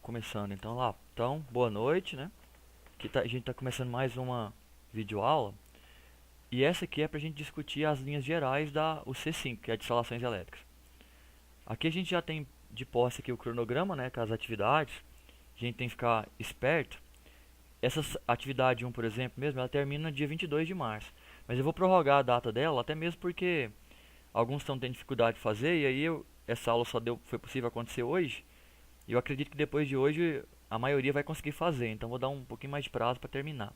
Começando então lá. Então, boa noite, né? A gente está começando mais uma videoaula. E essa aqui é para a gente discutir as linhas gerais da C5, que é de instalações elétricas. Aqui a gente já tem de posse aqui o cronograma, né? Com as atividades. A gente tem que ficar esperto. Essa atividade 1, por exemplo, mesmo, ela termina dia 22 de março. Mas eu vou prorrogar a data dela, até mesmo porque alguns estão tendo dificuldade de fazer. E aí essa aula foi possível acontecer hoje. E eu acredito que depois de hoje a maioria vai conseguir fazer, então vou dar um pouquinho mais de prazo para terminar.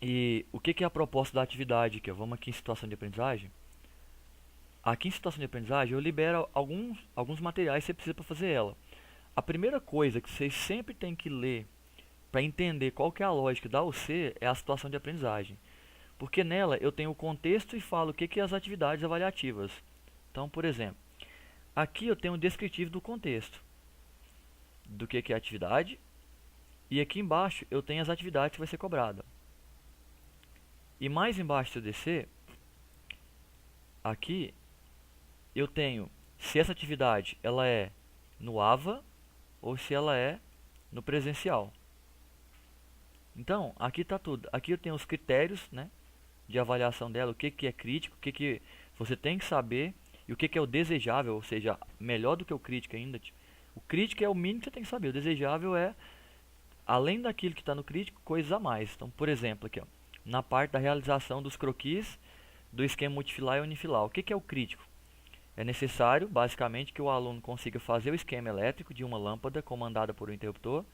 E o que é a proposta da atividade aqui? Vamos aqui em situação de aprendizagem. Aqui em situação de aprendizagem eu libero alguns materiais que você precisa para fazer ela. A primeira coisa que vocês sempre têm que ler para entender qual que é a lógica da UC é a situação de aprendizagem. Porque nela eu tenho o contexto e falo o que é as atividades avaliativas. Então, por exemplo, aqui eu tenho um descritivo do contexto, do que é a atividade. E aqui embaixo eu tenho as atividades que vai ser cobrada. E mais embaixo, se eu descer, aqui eu tenho se essa atividade ela é no AVA ou se ela é no presencial. Então, aqui está tudo. Aqui eu tenho os critérios, né, de avaliação dela, o que é crítico, o que você tem que saber e o que é o desejável, ou seja, melhor do que o crítico ainda. O crítico é o mínimo que você tem que saber, o desejável é além daquilo que está no crítico, coisas a mais. Então, por exemplo, aqui, ó, na parte da realização dos croquis do esquema multifilar e unifilar. O que é o crítico? É necessário, basicamente, que o aluno consiga fazer o esquema elétrico de uma lâmpada comandada por um interruptor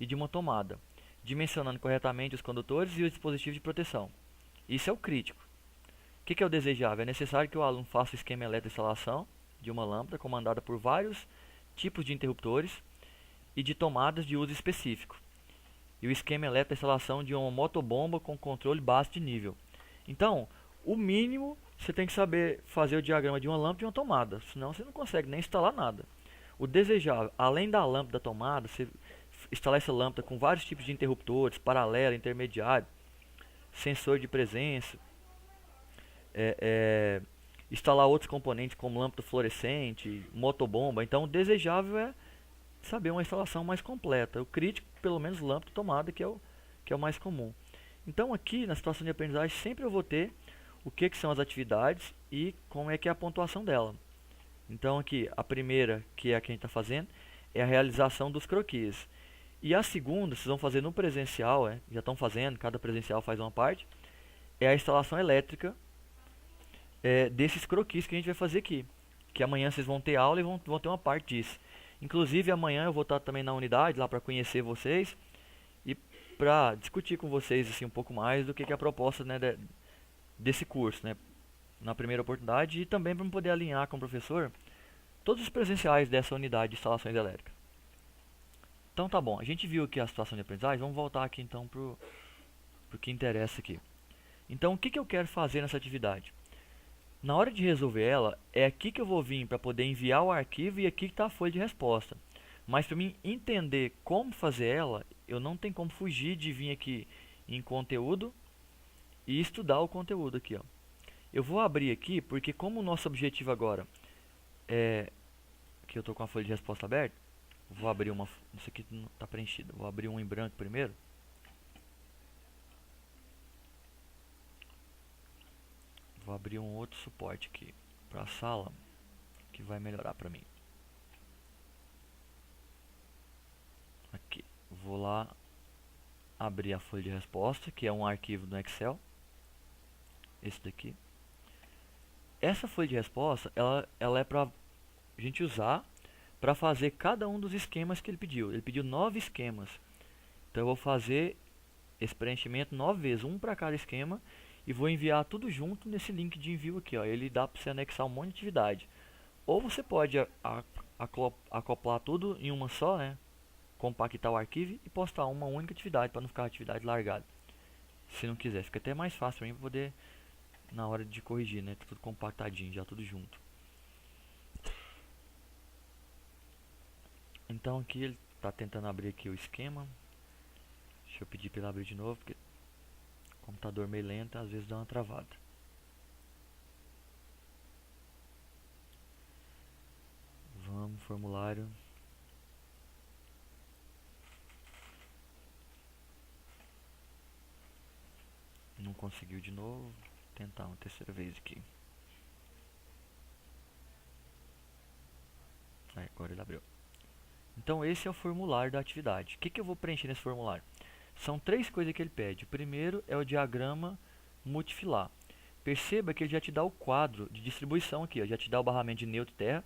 e de uma tomada, dimensionando corretamente os condutores e os dispositivos de proteção. Isso é o crítico. O que é o desejável? É necessário que o aluno faça o esquema elétrico de instalação de uma lâmpada comandada por vários tipos de interruptores e de tomadas de uso específico. E o esquema elétrico da instalação de uma motobomba com controle básico de nível. Então, o mínimo você tem que saber fazer o diagrama de uma lâmpada e uma tomada, senão você não consegue nem instalar nada. O desejável, além da lâmpada da tomada, você instalar essa lâmpada com vários tipos de interruptores, paralelo, intermediário, sensor de presença, é, é, instalar outros componentes como lâmpada fluorescente, motobomba. Então, o desejável é saber uma instalação mais completa. O crítico, pelo menos lâmpada tomada, que é o mais comum. Então aqui na situação de aprendizagem sempre eu vou ter o que são as atividades e como é que é a pontuação dela. Então aqui a primeira, que é a que a gente está fazendo, é a realização dos croquis. E a segunda, vocês vão fazer no presencial, já estão fazendo, cada presencial faz uma parte, é a instalação elétrica desses croquis que a gente vai fazer aqui. Que amanhã vocês vão ter aula e vão ter uma parte disso. Inclusive amanhã eu vou estar também na unidade lá para conhecer vocês e para discutir com vocês assim um pouco mais do que é a proposta, né, desse curso, né, na primeira oportunidade, e também para poder alinhar com o professor todos os presenciais dessa unidade de instalações elétricas. Então tá bom, a gente viu aqui a situação de aprendizagem, vamos voltar aqui então pro que interessa aqui. Então o que eu quero fazer nessa atividade? Na hora de resolver ela, é aqui que eu vou vir para poder enviar o arquivo e aqui que está a folha de resposta. Mas para mim entender como fazer ela, eu não tenho como fugir de vir aqui em conteúdo e estudar o conteúdo aqui, ó. Eu vou abrir aqui porque como o nosso objetivo agora é que eu estou com a folha de resposta aberta, vou abrir uma, isso aqui não está preenchido, vou abrir um em branco primeiro. Vou abrir um outro suporte aqui para a sala que vai melhorar para mim. Aqui, vou lá abrir a folha de resposta, que é um arquivo no Excel. Esse daqui. Essa folha de resposta, ela é para a gente usar para fazer cada um dos esquemas que ele pediu. Ele pediu 9 esquemas. Então eu vou fazer esse preenchimento 9 vezes, um para cada esquema, e vou enviar tudo junto nesse link de envio aqui, ó. Ele dá para você anexar um monte de atividade. Ou você pode acoplar tudo em uma só, né? Compactar o arquivo e postar uma única atividade para não ficar a atividade largada. Se não quiser, fica até mais fácil para mim poder na hora de corrigir, né? Tudo compactadinho, já tudo junto. Então aqui ele está tentando abrir aqui o esquema. Deixa eu pedir para ele abrir de novo, porque o computador meio lento, às vezes dá uma travada. Vamos, formulário. conseguiu de novo. Vou tentar uma terceira vez aqui. Aí, agora ele abriu. Então esse é o formulário da atividade. O que eu vou preencher nesse formulário? São 3 coisas que ele pede. O primeiro é o diagrama multifilar. Perceba que ele já te dá o quadro de distribuição aqui, ó, já te dá o barramento de neutro e terra.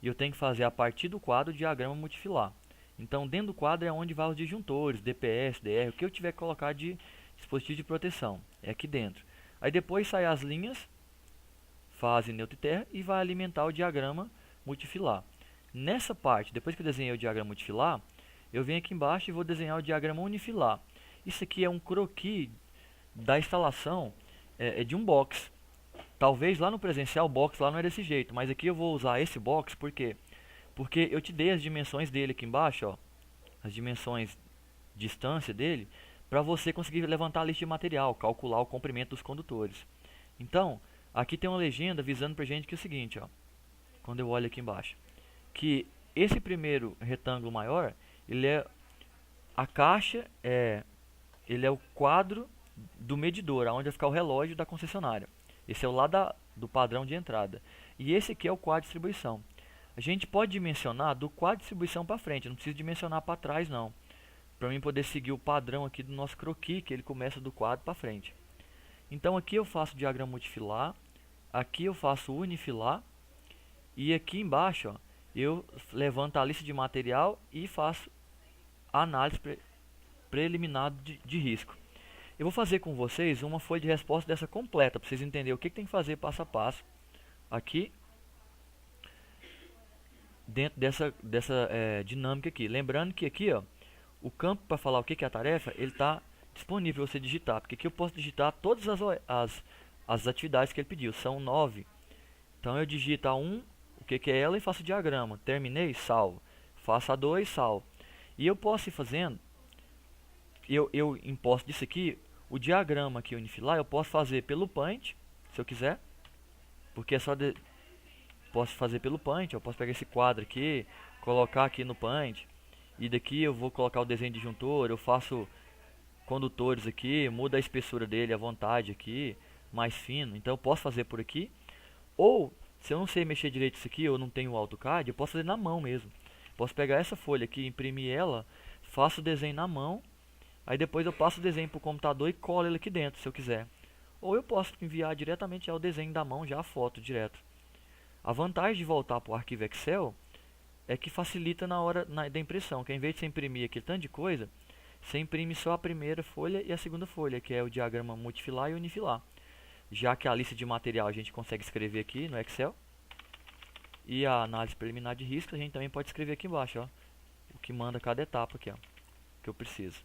E eu tenho que fazer a partir do quadro o diagrama multifilar. Então dentro do quadro é onde vai os disjuntores, DPS, DR, o que eu tiver que colocar de dispositivo de proteção. É aqui dentro. Aí depois sai as linhas, fase, neutro e terra, e vai alimentar o diagrama multifilar. Nessa parte, depois que eu desenhei o diagrama multifilar, eu venho aqui embaixo e vou desenhar o diagrama unifilar. Isso aqui é um croquis da instalação de um box. Talvez lá no presencial o box lá não é desse jeito, mas aqui eu vou usar esse box porque eu te dei as dimensões dele aqui embaixo, ó, as dimensões de distância dele, para você conseguir levantar a lista de material, calcular o comprimento dos condutores. Então, aqui tem uma legenda avisando pra gente que é o seguinte, ó, quando eu olho aqui embaixo, que esse primeiro retângulo maior, ele é a caixa, ele é o quadro do medidor, onde vai ficar o relógio da concessionária. Esse é o lado do padrão de entrada. E esse aqui é o quadro de distribuição. A gente pode dimensionar do quadro de distribuição para frente, não precisa dimensionar para trás não. Para mim poder seguir o padrão aqui do nosso croquis, que ele começa do quadro para frente. Então aqui eu faço diagrama multifilar, aqui eu faço unifilar, e aqui embaixo, ó, eu levanto a lista de material e faço a análise preliminar de risco. Eu vou fazer com vocês uma folha de resposta dessa completa, para vocês entenderem o que tem que fazer passo a passo aqui, dentro dessa dinâmica aqui. Lembrando que aqui, ó, o campo para falar o que é a tarefa, ele está disponível para você digitar, porque aqui eu posso digitar todas as atividades que ele pediu, são 9. Então eu digito a 1, o que é ela, e faço o diagrama. Terminei, salvo. Faço a 2, salvo. E eu posso ir fazendo, eu imposto disso aqui, o diagrama aqui unifilar, eu posso fazer pelo Paint, se eu quiser, porque é só posso fazer pelo Paint, eu posso pegar esse quadro aqui, colocar aqui no Paint, e daqui eu vou colocar o desenho de disjuntor, eu faço condutores aqui, muda a espessura dele à vontade aqui, mais fino, então eu posso fazer por aqui, ou se eu não sei mexer direito isso aqui, eu não tenho o AutoCAD, eu posso fazer na mão mesmo. Posso pegar essa folha aqui, imprimir ela, faço o desenho na mão, aí depois eu passo o desenho para o computador e colo ele aqui dentro, se eu quiser. Ou eu posso enviar diretamente ao desenho da mão, já a foto direto. A vantagem de voltar para o arquivo Excel é que facilita na hora da impressão, que ao invés de você imprimir aquele tanto de coisa, você imprime só a primeira folha e a segunda folha, que é o diagrama multifilar e unifilar. Já que a lista de material a gente consegue escrever aqui no Excel, e a análise preliminar de risco a gente também pode escrever aqui embaixo, ó, o que manda cada etapa aqui, ó, que eu preciso.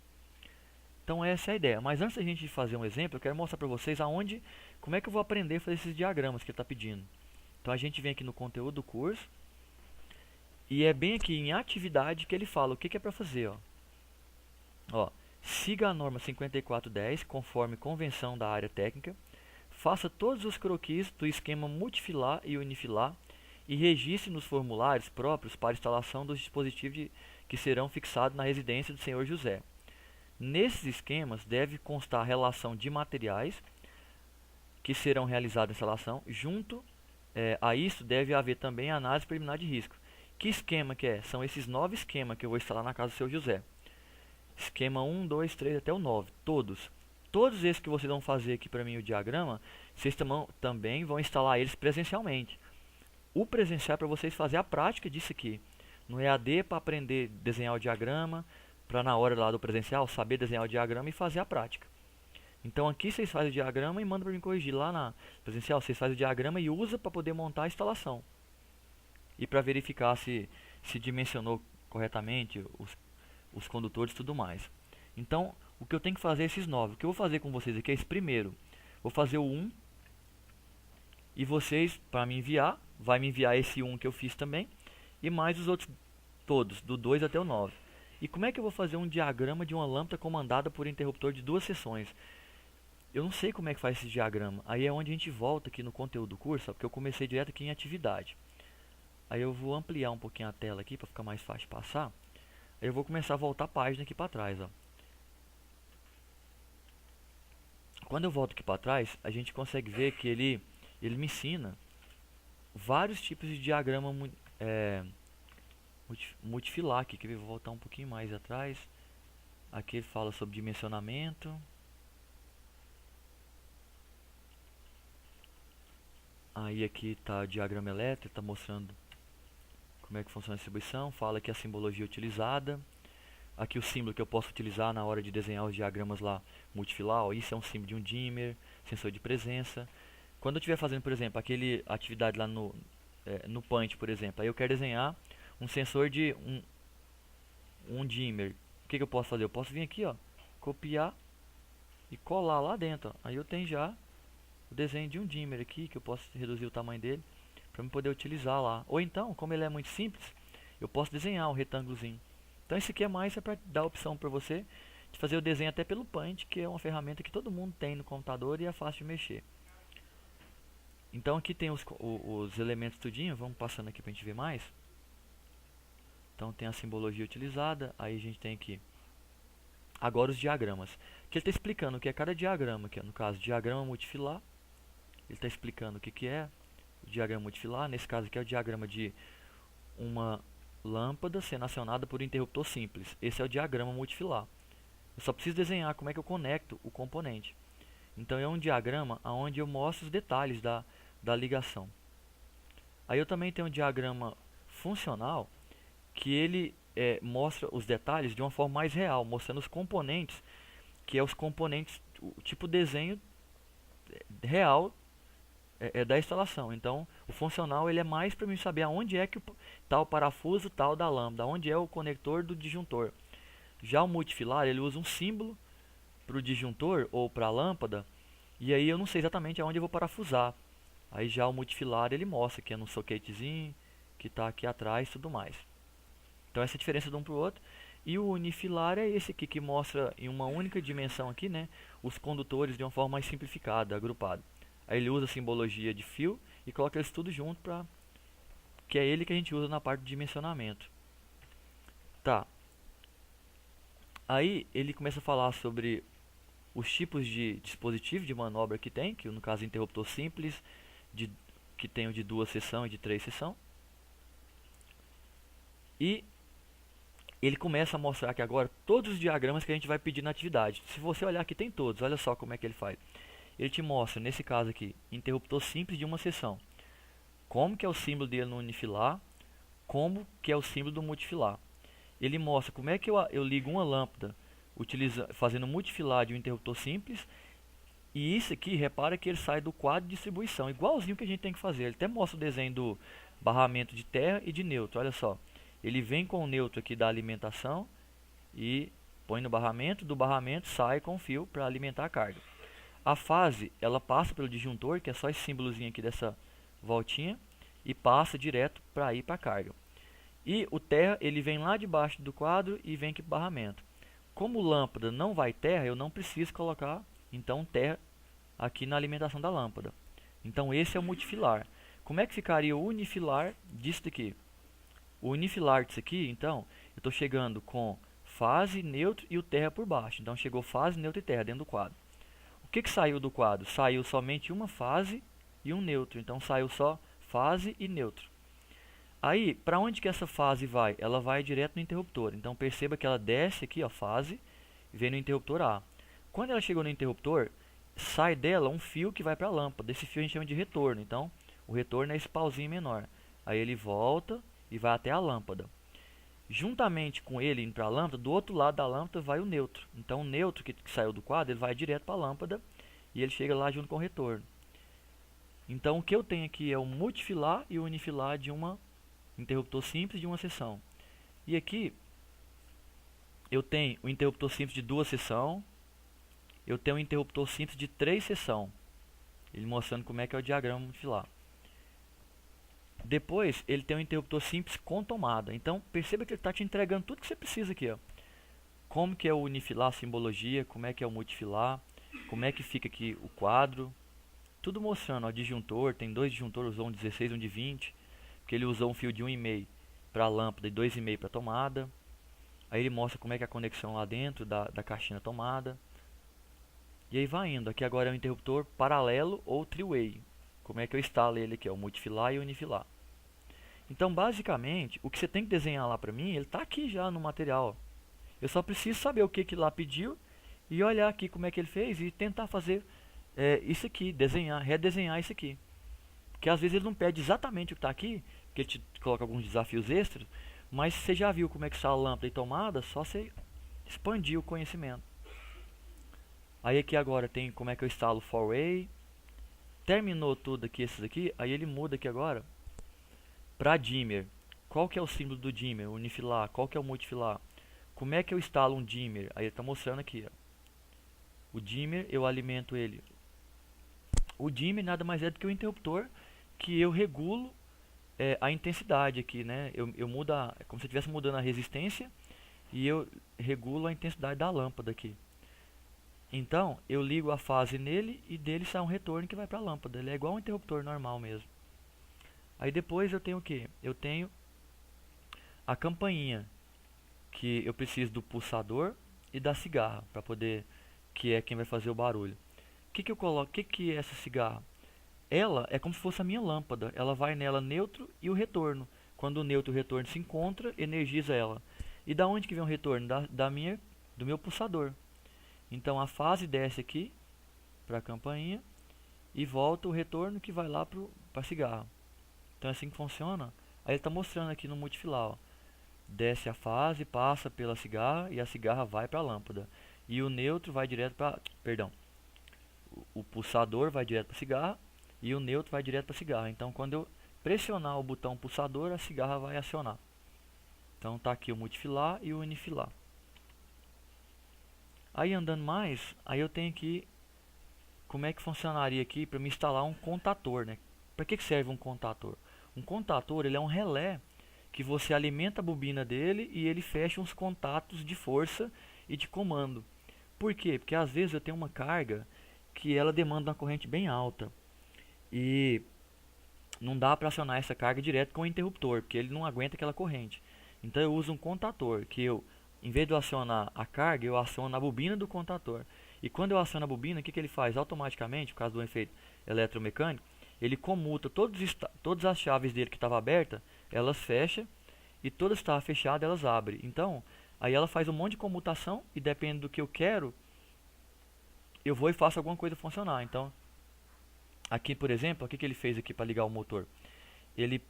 Então essa é a ideia. Mas antes da gente fazer um exemplo, eu quero mostrar para vocês como é que eu vou aprender a fazer esses diagramas que ele está pedindo. Então a gente vem aqui no conteúdo do curso, e é bem aqui em atividade que ele fala o que é para fazer, ó. Siga a norma 5410 conforme convenção da área técnica. Faça todos os croquis do esquema multifilar e unifilar e registre nos formulários próprios para instalação dos dispositivos que serão fixados na residência do senhor José. Nesses esquemas deve constar a relação de materiais que serão realizados na instalação. Junto a isso deve haver também a análise preliminar de risco. Que esquema que é? São esses 9 esquemas que eu vou instalar na casa do seu José. Esquema 1, 2, 3 até o 9, todos. Todos esses que vocês vão fazer aqui para mim o diagrama, vocês também vão instalar eles presencialmente. O presencial é para vocês fazer a prática disso aqui. No EAD para aprender a desenhar o diagrama, para na hora lá do presencial saber desenhar o diagrama e fazer a prática. Então aqui vocês fazem o diagrama e mandam para mim corrigir. Lá na presencial vocês fazem o diagrama e usa para poder montar a instalação. E para verificar se dimensionou corretamente os condutores e tudo mais. Então o que eu tenho que fazer é esses 9. O que eu vou fazer com vocês aqui é esse primeiro. Vou fazer o 1. E vocês, para me enviar, vai me enviar esse 1 que eu fiz também. E mais os outros todos, do 2 até o 9. E como é que eu vou fazer um diagrama de uma lâmpada comandada por interruptor de 2 seções? Eu não sei como é que faz esse diagrama. Aí é onde a gente volta aqui no conteúdo do curso, porque eu comecei direto aqui em atividade. Aí eu vou ampliar um pouquinho a tela aqui para ficar mais fácil de passar. Aí eu vou começar a voltar a página aqui para trás, ó. quando eu volto aqui para trás, a gente consegue ver que ele me ensina vários tipos de diagrama multifilar aqui. Vou voltar um pouquinho mais atrás. Aqui ele fala sobre dimensionamento. Aí aqui está o diagrama elétrico, está mostrando como é que funciona a distribuição. Fala aqui a simbologia utilizada. Aqui o símbolo que eu posso utilizar na hora de desenhar os diagramas lá multifilar. Ó, isso é um símbolo de um dimmer, sensor de presença. Quando eu estiver fazendo, por exemplo, aquele atividade lá no Paint, por exemplo, aí eu quero desenhar um sensor de um dimmer. O que eu posso fazer? Eu posso vir aqui, ó, copiar e colar lá dentro. Ó. Aí eu tenho já o desenho de um dimmer aqui, que eu posso reduzir o tamanho dele para poder utilizar lá. Ou então, como ele é muito simples, eu posso desenhar um retângulozinho. Então isso aqui é mais para dar a opção para você de fazer o desenho até pelo Paint, que é uma ferramenta que todo mundo tem no computador e é fácil de mexer. Então aqui tem os elementos tudinho, vamos passando aqui para a gente ver mais. Então tem a simbologia utilizada, aí a gente tem aqui agora os diagramas. Que ele está explicando o que é cada diagrama, que é no caso diagrama multifilar. Ele está explicando o que é o diagrama multifilar, nesse caso aqui é o diagrama de uma lâmpada sendo acionada por um interruptor simples. Esse é o diagrama multifilar. Eu só preciso desenhar como é que eu conecto o componente. Então é um diagrama onde eu mostro os detalhes da ligação. Aí eu também tenho um diagrama funcional que ele mostra os detalhes de uma forma mais real, mostrando os componentes, que é os componentes, o tipo de desenho real da instalação. Então o funcional ele é mais para mim saber aonde é que está o parafuso tal da lâmpada, onde é o conector do disjuntor. Já o multifilar ele usa um símbolo para o disjuntor ou para a lâmpada, e aí eu não sei exatamente aonde eu vou parafusar. Aí já o multifilar ele mostra que é no soquetezinho, que está aqui atrás e tudo mais. Então essa é a diferença de um para o outro. E o unifilar é esse aqui que mostra em uma única dimensão aqui, né, os condutores de uma forma mais simplificada, agrupada. Aí ele usa a simbologia de fio e coloca eles tudo junto para que é ele que a gente usa na parte de dimensionamento. Tá. Aí ele começa a falar sobre os tipos de dispositivo de manobra que tem, que no caso interruptor simples, que tem o de 2 seção e de 3 seção. E ele começa a mostrar aqui agora todos os diagramas que a gente vai pedir na atividade. Se você olhar aqui tem todos, olha só como é que ele faz. Ele te mostra, nesse caso aqui, interruptor simples de uma seção. Como que é o símbolo dele no unifilar, como que é o símbolo do multifilar. Ele mostra como é que eu ligo uma lâmpada fazendo multifilar de um interruptor simples. E isso aqui, repara que ele sai do quadro de distribuição, igualzinho que a gente tem que fazer. Ele até mostra o desenho do barramento de terra e de neutro, olha só. Ele vem com o neutro aqui da alimentação e põe no barramento, do barramento sai com o fio para alimentar a carga. A fase, ela passa pelo disjuntor, que é só esse símbolozinho aqui dessa voltinha, e passa direto para ir para a carga. E o terra, ele vem lá debaixo do quadro e vem aqui para o barramento. Como lâmpada não vai terra, eu não preciso colocar então terra aqui na alimentação da lâmpada. Então esse é o multifilar. Como é que ficaria o unifilar disso daqui? O unifilar disso aqui, então, eu estou chegando com fase, neutro e o terra por baixo. Então chegou fase, neutro e terra dentro do quadro. O que saiu do quadro? Saiu somente uma fase e um neutro. Então saiu só fase e neutro. Aí, para onde que essa fase vai? Ela vai direto no interruptor. Então perceba que ela desce aqui, ó, fase, e vem no interruptor A. Quando ela chegou no interruptor, sai dela um fio que vai para a lâmpada. Esse fio a gente chama de retorno. Então, o retorno é esse pauzinho menor. Aí ele volta e vai até a lâmpada. Juntamente com ele indo para a lâmpada, do outro lado da lâmpada vai o neutro. Então o neutro que saiu do quadro, ele vai direto para a lâmpada e ele chega lá junto com o retorno. Então o que eu tenho aqui é o multifilar e o unifilar de uma interruptor simples de uma seção. E aqui eu tenho o interruptor simples de 2 seção, eu tenho o interruptor simples de 3 seção. Ele mostrando como é que é o diagrama multifilar. Depois ele tem um interruptor simples com tomada. Então perceba que ele está te entregando tudo que você precisa aqui, ó. Como que é o unifilar, a simbologia, como é que é o multifilar, como é que fica aqui o quadro. Tudo mostrando, ó, disjuntor, tem 2 disjuntores, usou um 16 e um de 20. Porque ele usou um fio de 1,5 para a lâmpada e 2,5 para a tomada. Aí ele mostra como é que é a conexão lá dentro da caixinha da tomada. E aí vai indo. Aqui agora é um interruptor paralelo ou three-way. Como é que eu instalo ele aqui? É o multifilar e o unifilar. Então, basicamente, o que você tem que desenhar lá pra mim, ele está aqui já no material. Eu só preciso saber o que que lá pediu e olhar aqui como é que ele fez e tentar fazer isso aqui, desenhar, redesenhar isso aqui. Porque às vezes ele não pede exatamente o que está aqui, porque ele te coloca alguns desafios extras, mas você já viu como é que está a lâmpada e tomada, só você expandir o conhecimento. Aí aqui agora tem como é que eu instalo o 4-way. Terminou tudo aqui, esses aqui, aí ele muda aqui agora para dimmer. Qual que é o símbolo do dimmer? O unifilar. Qual que é o multifilar? Como é que eu instalo um dimmer? Aí ele está mostrando aqui, ó. O dimmer, eu alimento ele. O dimmer nada mais é do que o interruptor que eu regulo a intensidade aqui, né? Eu mudo é como se eu estivesse mudando a resistência e eu regulo a intensidade da lâmpada aqui. Então, eu ligo a fase nele e dele sai um retorno que vai para a lâmpada. Ele é igual um interruptor normal mesmo. Aí depois eu tenho o que? Eu tenho a campainha, que eu preciso do pulsador e da cigarra para poder, que é quem vai fazer o barulho. O que eu coloco? O que é essa cigarra? Ela é como se fosse a minha lâmpada. Ela vai nela neutro e o retorno. Quando o neutro e o retorno se encontram, energiza ela. E da onde que vem o retorno? Do meu pulsador. Então a fase desce aqui para a campainha e volta o retorno que vai lá para a cigarra. Então é assim que funciona. Aí ele está mostrando aqui no multifilar, ó. Desce a fase, passa pela cigarra e a cigarra vai para a lâmpada. E o neutro vai direto para, perdão, o pulsador vai direto para a cigarra e o neutro vai direto para a cigarra. Então quando eu pressionar o botão pulsador, a cigarra vai acionar. Então tá aqui o multifilar e o unifilar. Aí andando mais, aí eu tenho aqui como é que funcionaria aqui para me instalar um contator, né? Para que serve um contator? Um contator, ele é um relé que você alimenta a bobina dele e ele fecha uns contatos de força e de comando. Por quê? Porque às vezes eu tenho uma carga que ela demanda uma corrente bem alta e não dá para acionar essa carga direto com o interruptor, porque ele não aguenta aquela corrente. Então eu uso um contator que em vez de eu acionar a carga, eu aciono a bobina do contator. E quando eu aciono a bobina, o que ele faz? Automaticamente, por causa do efeito eletromecânico, ele comuta todas as chaves dele que estavam abertas, elas fecham, e todas que estavam fechadas, elas abrem. Então, aí ela faz um monte de comutação, e dependendo do que eu quero, eu vou e faço alguma coisa funcionar. Então, aqui por exemplo, o que ele fez aqui para ligar o motor? Ele,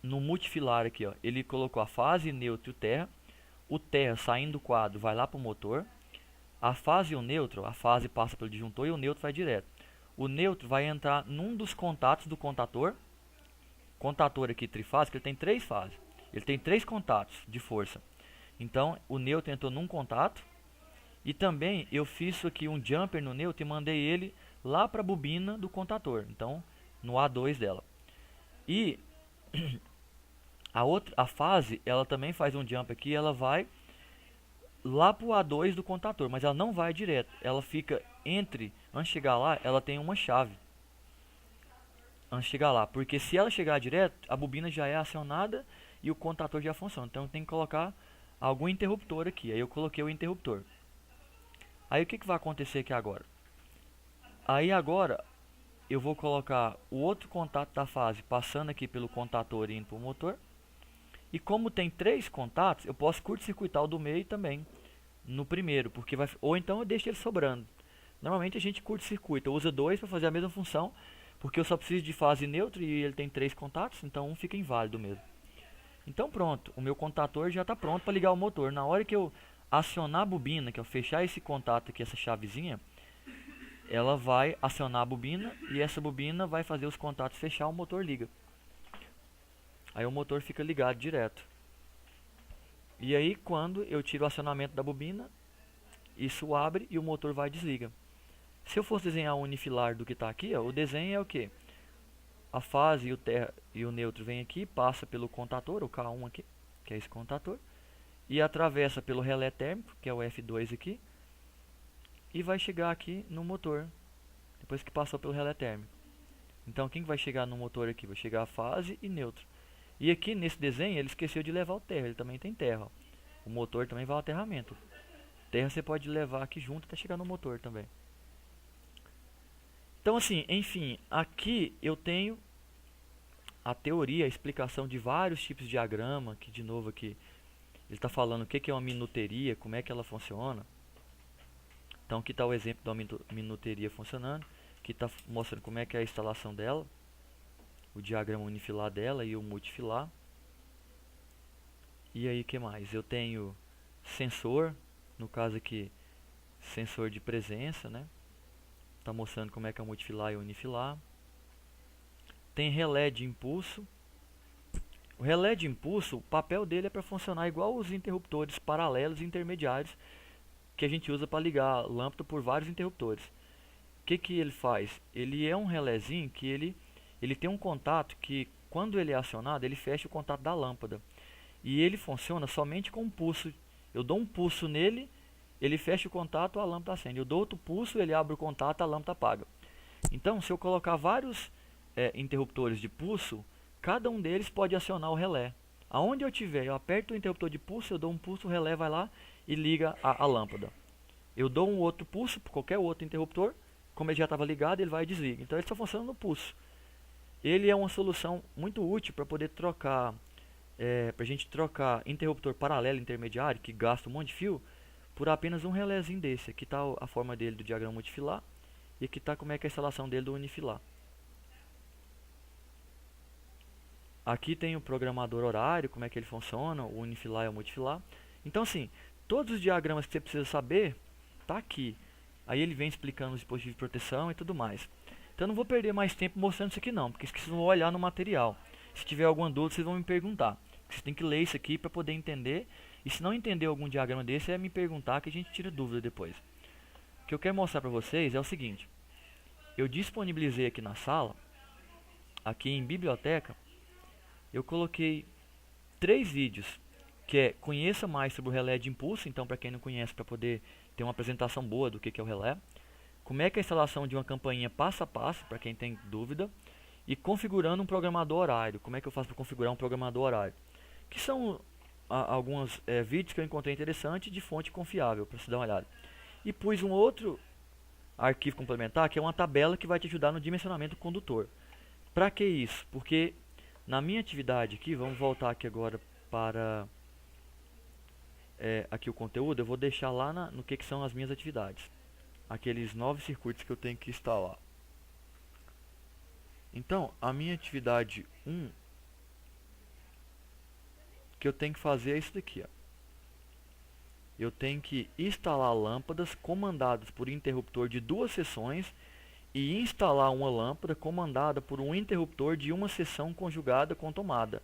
no multifilar aqui, ó, ele colocou a fase, neutro e o terra. O terra saindo do quadro vai lá para o motor. A fase e o neutro, a fase passa pelo disjuntor e o neutro vai direto. O neutro vai entrar num dos contatos do contator. Contator aqui trifásico, ele tem 3 fases. Ele tem 3 contatos de força. Então, o neutro entrou num contato. E também eu fiz aqui um jumper no neutro e mandei ele lá para a bobina do contator. Então, no A2 dela. E a fase, ela também faz um jump aqui, ela vai lá pro A2 do contator, mas ela não vai direto. Ela fica antes de chegar lá, ela tem uma chave. Antes de chegar lá, porque se ela chegar direto, a bobina já é acionada e o contator já funciona. Então tem que colocar algum interruptor aqui. Aí eu coloquei o interruptor. Aí o que vai acontecer aqui agora? Aí agora eu vou colocar o outro contato da fase passando aqui pelo contator e indo para o motor. E como tem 3 contatos, eu posso curto-circuitar o do meio também no primeiro, porque ou então eu deixo ele sobrando. Normalmente a gente curto-circuita, usa 2 para fazer a mesma função, porque eu só preciso de fase neutra e ele tem 3 contatos, então um fica inválido mesmo. Então pronto, o meu contator já está pronto para ligar o motor. Na hora que eu acionar a bobina, que eu fechar esse contato aqui, essa chavezinha, ela vai acionar a bobina e essa bobina vai fazer os contatos fechar, o motor liga. Aí o motor fica ligado direto. E aí quando eu tiro o acionamento da bobina, isso abre e o motor vai e desliga. Se eu fosse desenhar um unifilar do que está aqui, ó, o desenho é o que? A fase e o neutro vem aqui, passa pelo contator, o K1 aqui, que é esse contator, e atravessa pelo relé térmico, que é o F2 aqui, e vai chegar aqui no motor, depois que passou pelo relé térmico. Então quem vai chegar no motor aqui? Vai chegar a fase e neutro. E aqui nesse desenho ele esqueceu de levar o terra, ele também tem terra. Ó. O motor também vai ao aterramento. terra você pode levar aqui junto até chegar no motor também. Então assim, enfim, aqui eu tenho a teoria, a explicação de vários tipos de diagrama, que de novo aqui ele está falando o que é uma minuteria, como é que ela funciona. Então aqui está o exemplo de uma minuteria funcionando, que está mostrando como é que é a instalação dela, o diagrama unifilar dela e o multifilar. E aí que mais? Eu tenho sensor, no caso aqui sensor de presença, né? Está mostrando como é que é o multifilar e o unifilar. Tem relé de impulso. O relé de impulso, o papel dele é para funcionar igual os interruptores paralelos e intermediários que a gente usa para ligar a lâmpada por vários interruptores. O que ele faz? Ele é um relézinho que ele tem um contato que, quando ele é acionado, ele fecha o contato da lâmpada. E ele funciona somente com um pulso. Eu dou um pulso nele, ele fecha o contato, a lâmpada acende. Eu dou outro pulso, ele abre o contato, a lâmpada apaga. Então, se eu colocar vários interruptores de pulso, cada um deles pode acionar o relé. Aonde eu tiver, eu aperto o interruptor de pulso, eu dou um pulso, o relé vai lá e liga a lâmpada. Eu dou um outro pulso por qualquer outro interruptor, como ele já estava ligado, ele vai e desliga. Então ele só funciona no pulso. Ele é uma solução muito útil para poder trocar, para a gente trocar interruptor paralelo intermediário, que gasta um monte de fio, por apenas um relézinho desse. Aqui está a forma dele do diagrama multifilar, e aqui está como é que é a instalação dele do unifilar. Aqui tem o programador horário, como é que ele funciona, o unifilar e o multifilar. Então assim, todos os diagramas que você precisa saber, tá aqui. Aí ele vem explicando os dispositivos de proteção e tudo mais. Então eu não vou perder mais tempo mostrando isso aqui não, porque vocês vão olhar no material. Se tiver alguma dúvida, vocês vão me perguntar. Vocês têm que ler isso aqui para poder entender. E se não entender algum diagrama desse, é me perguntar que a gente tira dúvida depois. O que eu quero mostrar para vocês é o seguinte. Eu disponibilizei aqui na sala, aqui em biblioteca, eu coloquei 3 vídeos, que é conheça mais sobre o relé de impulso, então para quem não conhece, para poder ter uma apresentação boa do que é o relé, como é que é a instalação de uma campainha passo a passo, para quem tem dúvida, e configurando um programador horário, como é que eu faço para configurar um programador horário, que são alguns vídeos que eu encontrei interessante de fonte confiável, para você dar uma olhada. E pus um outro arquivo complementar, que é uma tabela que vai te ajudar no dimensionamento do condutor. Para que isso? Porque na minha atividade aqui, vamos voltar aqui agora para aqui o conteúdo, eu vou deixar lá no que são as minhas atividades. Aqueles 9 circuitos que eu tenho que instalar. Então, a minha atividade 1, que eu tenho que fazer é isso daqui. Ó. Eu tenho que instalar lâmpadas comandadas por interruptor de 2 seções e instalar uma lâmpada comandada por um interruptor de uma seção conjugada com tomada.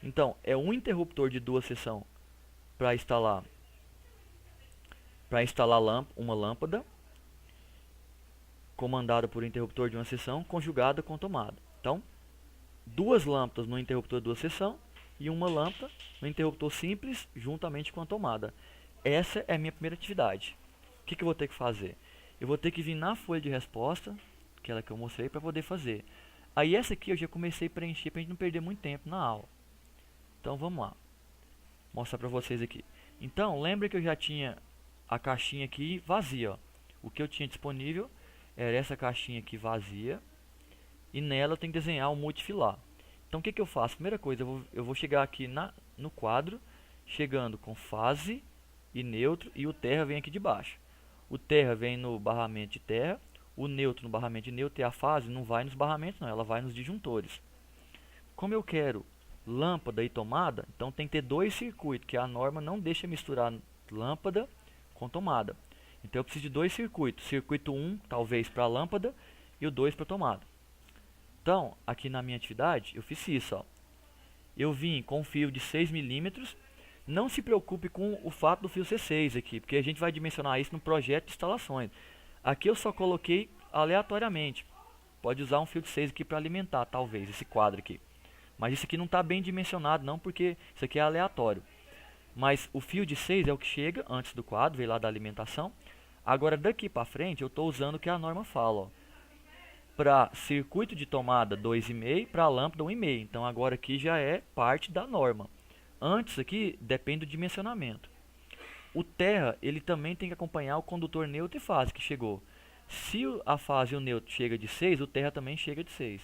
Então, é um interruptor de 2 seções para instalar uma lâmpada comandada por um interruptor de uma seção conjugada com tomada. Então, 2 lâmpadas no interruptor de 2 seções e uma lâmpada no interruptor simples juntamente com a tomada. Essa é a minha primeira atividade. O que eu vou ter que fazer? Eu vou ter que vir na folha de resposta, aquela que eu mostrei, para poder fazer. Aí essa aqui eu já comecei a preencher para a gente não perder muito tempo na aula. Então vamos lá. Mostrar para vocês aqui. Então, lembra que eu já tinha a caixinha aqui vazia. Ó. O que eu tinha disponível era essa caixinha aqui vazia. E nela eu tenho que desenhar o multifilar. Então o que eu faço? Primeira coisa, eu vou chegar aqui no quadro, chegando com fase e neutro, e o terra vem aqui de baixo. O terra vem no barramento de terra, o neutro no barramento de neutro, e a fase não vai nos barramentos não, ela vai nos disjuntores. Como eu quero lâmpada e tomada, então tem que ter 2 circuitos, que a norma não deixa misturar lâmpada com tomada. Então eu preciso de 2 circuitos, circuito 1 talvez para a lâmpada e o 2 para a tomada. Então, aqui na minha atividade, eu fiz isso. Ó. Eu vim com um fio de 6 milímetros. Não se preocupe com o fato do fio ser 6 aqui, porque a gente vai dimensionar isso no projeto de instalações. Aqui eu só coloquei aleatoriamente. Pode usar um fio de 6 aqui para alimentar, talvez, esse quadro aqui. Mas isso aqui não está bem dimensionado não, porque isso aqui é aleatório. Mas o fio de 6 é o que chega antes do quadro, veio lá da alimentação. Agora daqui para frente eu estou usando o que a norma fala. Ó. Para circuito de tomada 2,5, para lâmpada 1,5. Então agora aqui já é parte da norma. Antes aqui depende do dimensionamento. o terra, ele também tem que acompanhar o condutor neutro e fase que chegou. Se a fase e o neutro chega de 6, o terra também chega de 6.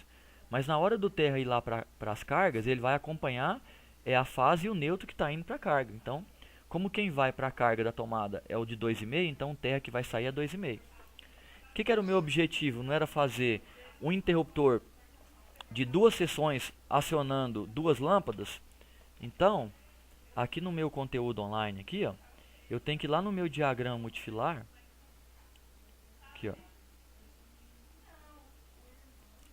Mas na hora do terra ir lá para as cargas, ele vai acompanhar a fase e o neutro que está indo para a carga. Então, como quem vai para a carga da tomada é o de 2,5, então o terra que vai sair é 2,5. O que era o meu objetivo? Não era fazer um interruptor de 2 seções acionando 2 lâmpadas? Então, aqui no meu conteúdo online, aqui, ó, eu tenho que ir lá no meu diagrama multifilar. Aqui, ó.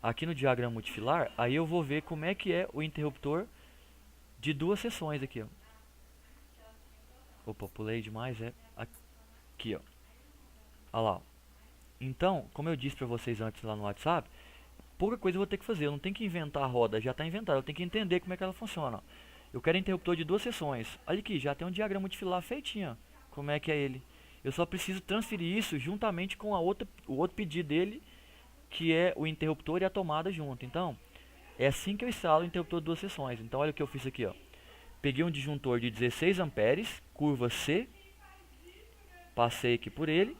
Aqui no diagrama multifilar, aí eu vou ver como é que é o interruptor de 2 seções aqui, ó. Opa, pulei demais, aqui, ó. Olha lá, ó. Então, como eu disse pra vocês antes lá no WhatsApp, pouca coisa eu vou ter que fazer. Eu não tenho que inventar a roda, já está inventada. Eu tenho que entender como é que ela funciona, ó. Eu quero interruptor de 2 seções. Olha aqui, já tem um diagrama multifilar feitinho, ó. Como é que é ele. Eu só preciso transferir isso juntamente com o outro pedido dele, que é o interruptor e a tomada junto. Então, é assim que eu instalo o interruptor de 2 seções. Então, olha o que eu fiz aqui, ó. Peguei um disjuntor de 16 amperes, curva C, passei aqui por ele,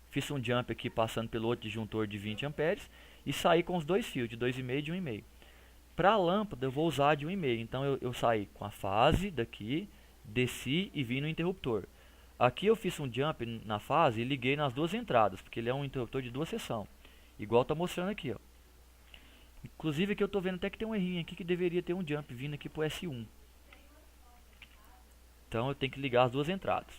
fiz um jump aqui passando pelo outro disjuntor de 20 amperes e saí com os 2 fios, de 2,5 e de 1,5. Para a lâmpada eu vou usar de 1,5, então eu saí com a fase daqui, desci e vim no interruptor. Aqui eu fiz um jump na fase e liguei nas 2 entradas, porque ele é um interruptor de 2 seções, igual está mostrando aqui, ó. Inclusive aqui eu estou vendo até que tem um errinho aqui que deveria ter um jump vindo aqui para o S1. Então eu tenho que ligar as 2 entradas.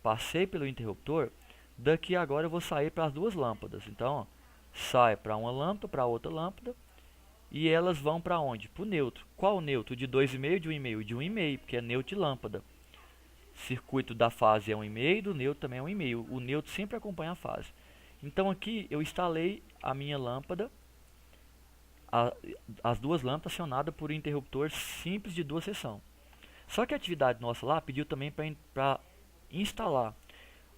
Passei pelo interruptor, daqui agora eu vou sair para as 2 lâmpadas. Então, ó, sai para uma lâmpada, para outra lâmpada, e elas vão para onde? Para o neutro. Qual o neutro? De 2,5, de 1,5? De 1,5, porque é neutro de lâmpada. Circuito da fase é 1,5, do neutro também é 1,5. O neutro sempre acompanha a fase. Então aqui eu instalei a minha lâmpada, as 2 lâmpadas acionadas por um interruptor simples de 2 seções. Só que a atividade nossa lá pediu também para instalar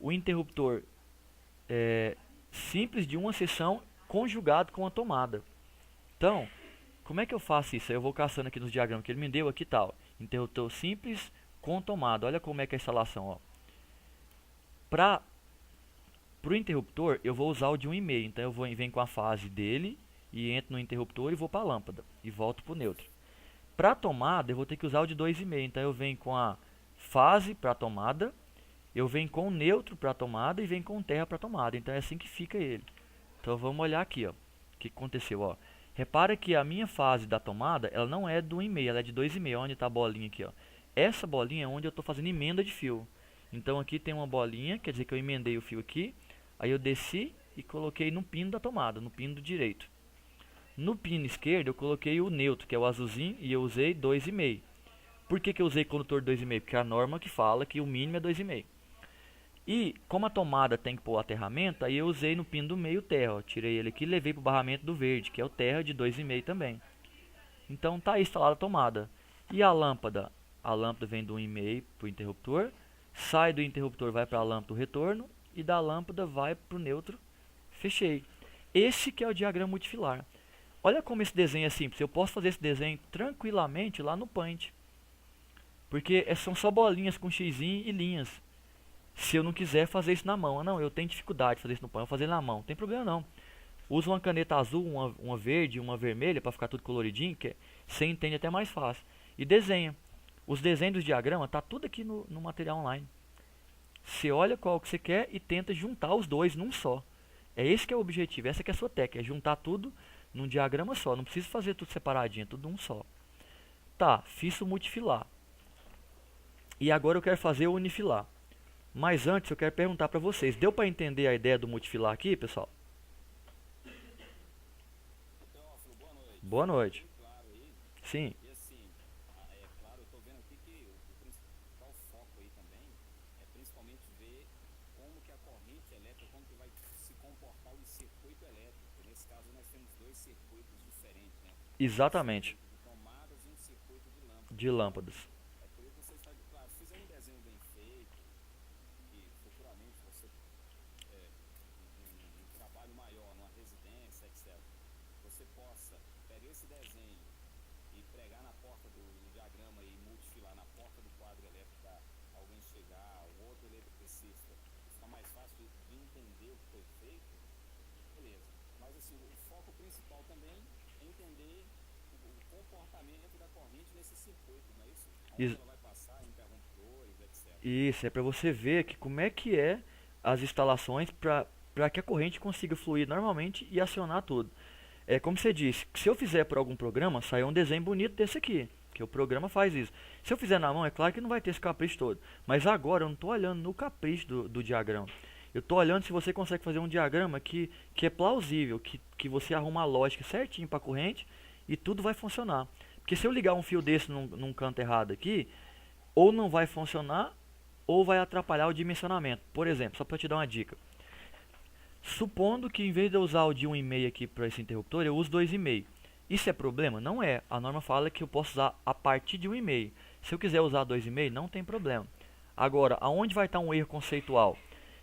o interruptor simples de uma seção conjugado com a tomada. Então, como é que eu faço isso? Eu vou caçando aqui nos diagramas que ele me deu aqui, tal. Interruptor simples com tomada. Olha como é que é a instalação, ó. Para o interruptor, eu vou usar o de 1,5. Então, eu venho com a fase dele e entro no interruptor e vou para a lâmpada e volto para o neutro. Para a tomada, eu vou ter que usar o de 2,5. Então, eu venho com a fase para a tomada, eu venho com o neutro para a tomada e venho com o terra para a tomada. Então, é assim que fica ele. Então, vamos olhar aqui, ó. O que aconteceu, ó. Repara que a minha fase da tomada, ela não é do 1,5, ela é de 2,5. Onde está a bolinha aqui, ó. Essa bolinha é onde eu estou fazendo emenda de fio. Então, aqui tem uma bolinha, quer dizer que eu emendei o fio aqui. Aí eu desci e coloquei no pino da tomada, no pino do direito. No pino esquerdo eu coloquei o neutro, que é o azulzinho, e eu usei 2,5. Por que eu usei condutor 2,5? Porque é a norma que fala que o mínimo é 2,5. E como a tomada tem que pôr o aterramento, aí eu usei no pino do meio terra. Ó. Tirei ele aqui e levei para o barramento do verde, que é o terra de 2,5 também. Então tá aí instalada a tomada. E a lâmpada? A lâmpada vem do 1,5 para o interruptor, sai do interruptor, vai para a lâmpada o retorno, e da lâmpada vai para o neutro. Fechei. Esse que é o diagrama multifilar. Olha como esse desenho é simples. Eu posso fazer esse desenho tranquilamente lá no Paint. Porque são só bolinhas com xizinho e linhas. Se eu não quiser fazer isso na mão. Não, eu tenho dificuldade de fazer isso no Paint. Eu vou fazer na mão. Não tem problema não. Usa uma caneta azul, uma verde, uma vermelha para ficar tudo coloridinho. Que você entende até mais fácil. E desenha. Os desenhos dos diagramas tá tudo aqui no material online. Você olha qual que você quer e tenta juntar os dois num só. É esse que é o objetivo. Essa que é a sua técnica. É juntar tudo num diagrama só, não precisa fazer tudo separadinho, é tudo um só. Tá, fiz o multifilar. E agora eu quero fazer o unifilar. Mas antes eu quero perguntar para vocês, deu para entender a ideia do multifilar aqui, pessoal? Boa noite. Sim. Exatamente. De lâmpadas. eletricista, fica mais fácil de entender o que foi feito, beleza. Mas assim, o foco principal também é entender o comportamento da corrente nesse circuito, não é isso? Onde Is- ela vai passar, interruptores, etc. Isso, é para você ver que como é que é as instalações para que a corrente consiga fluir normalmente e acionar tudo. É como você disse, se eu fizer por algum programa, sai um desenho bonito desse aqui, que o programa faz isso. Se eu fizer na mão, é claro que não vai ter esse capricho todo. Mas agora eu não estou olhando no capricho do diagrama. Eu estou olhando se você consegue fazer um diagrama que é plausível, que você arruma a lógica certinho para a corrente e tudo vai funcionar. Porque se eu ligar um fio desse num canto errado aqui, ou não vai funcionar, ou vai atrapalhar o dimensionamento. Por exemplo, só para te dar uma dica. Supondo que em vez de eu usar o de 1,5 aqui para esse interruptor, eu uso 2,5. Isso é problema? Não é. A norma fala que eu posso usar a partir de 1,5. Se eu quiser usar 2,5, não tem problema. Agora, aonde vai estar um erro conceitual?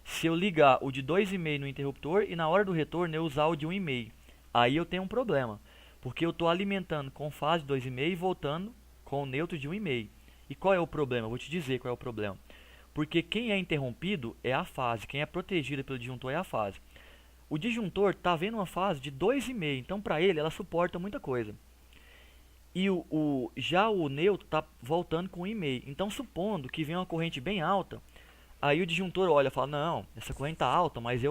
Se eu ligar o de 2,5 no interruptor e na hora do retorno eu usar o de 1,5. Aí eu tenho um problema. Porque eu estou alimentando com fase 2,5 e voltando com o neutro de 1,5. E qual é o problema? Eu vou te dizer qual é o problema. Porque quem é interrompido é a fase, quem é protegido pelo disjuntor é a fase. O disjuntor está vendo uma fase de 2,5, então para ele ela suporta muita coisa. E já o neutro está voltando com 1,5. Então supondo que vem uma corrente bem alta, aí o disjuntor olha e fala, não, essa corrente está alta, mas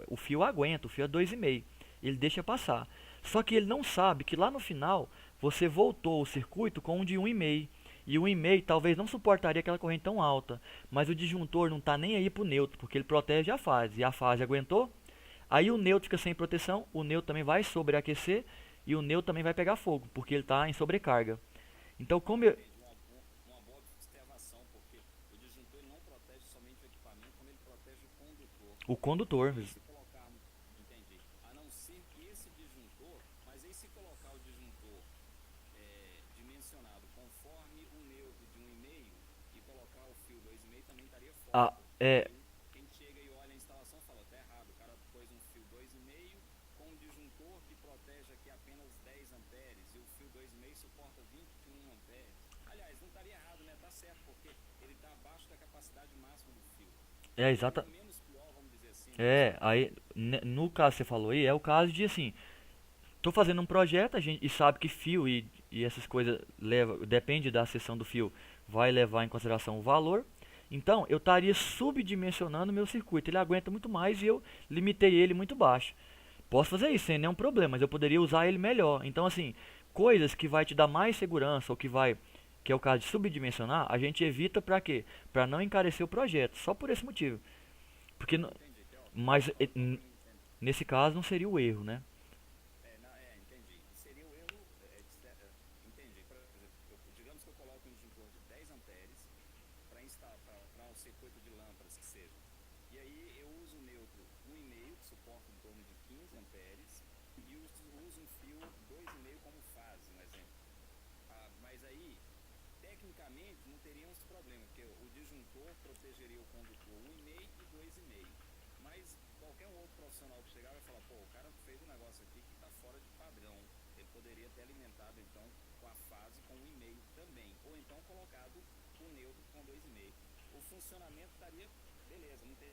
o fio aguenta, o fio é 2,5. Ele deixa passar. Só que ele não sabe que lá no final você voltou o circuito com um de 1,5. E o 1,5 talvez não suportaria aquela corrente tão alta. Mas o disjuntor não está nem aí para o neutro, porque ele protege a fase. E a fase aguentou. Aí o neutro fica sem proteção, o neutro também vai sobreaquecer e o neutro também vai pegar fogo, porque ele está em sobrecarga. Então, como eu, Entendi, uma boa observação, porque o disjuntor ele não protege somente o equipamento, como ele protege o condutor. o condutor, E aí se colocarmos, entendi, a não ser que esse disjuntor, mas aí se colocar o disjuntor dimensionado conforme o neutro de 1,5 e colocar o fio 2,5 também estaria fora, a, porque é, aí quem chega e olha a instalação fala, tá errado, o cara pôs um fio 2,5 com um disjuntor que protege aqui apenas 10 amperes e o fio 2,5 suporta 21 amperes. Aliás, não estaria errado, né? Tá certo, porque ele está abaixo da capacidade máxima do fio. é Então exata, é menos pior, vamos dizer assim, não é isso? aí no caso que você falou aí, é o caso de assim, tô fazendo um projeto, a gente e sabe que fio e essas coisas depende da seção do fio, vai levar em consideração o valor. Então, eu estaria subdimensionando o meu circuito. Ele aguenta muito mais e eu limitei ele muito baixo. Posso fazer isso sem nenhum problema, mas eu poderia usar ele melhor. Então, assim, coisas que vai te dar mais segurança ou que é o caso de subdimensionar, a gente evita para quê? Para não encarecer o projeto, só por esse motivo. Porque, Entendi, mas só para mim entender. nesse caso não seria o erro, né? Entendi. Seria o erro, entendi. Por exemplo, digamos que eu coloco um disjuntor de 10 amperes para um circuito de lâmpadas que seja. E aí eu uso o neutro 1,5, que suporta em torno de 15 amperes, e uso um fio 2,5 como fase, um exemplo. Mas aí, tecnicamente, não teríamos problema, porque o disjuntor protegeria o condutor 1,5 e 2,5. Mas qualquer um outro profissional que chegar vai falar, pô, o cara fez um negócio aqui que está fora de padrão. Ele poderia ter alimentado, então, com a fase com 1,5 também. Ou então colocado o neutro com 2,5. O funcionamento estaria, beleza, não tem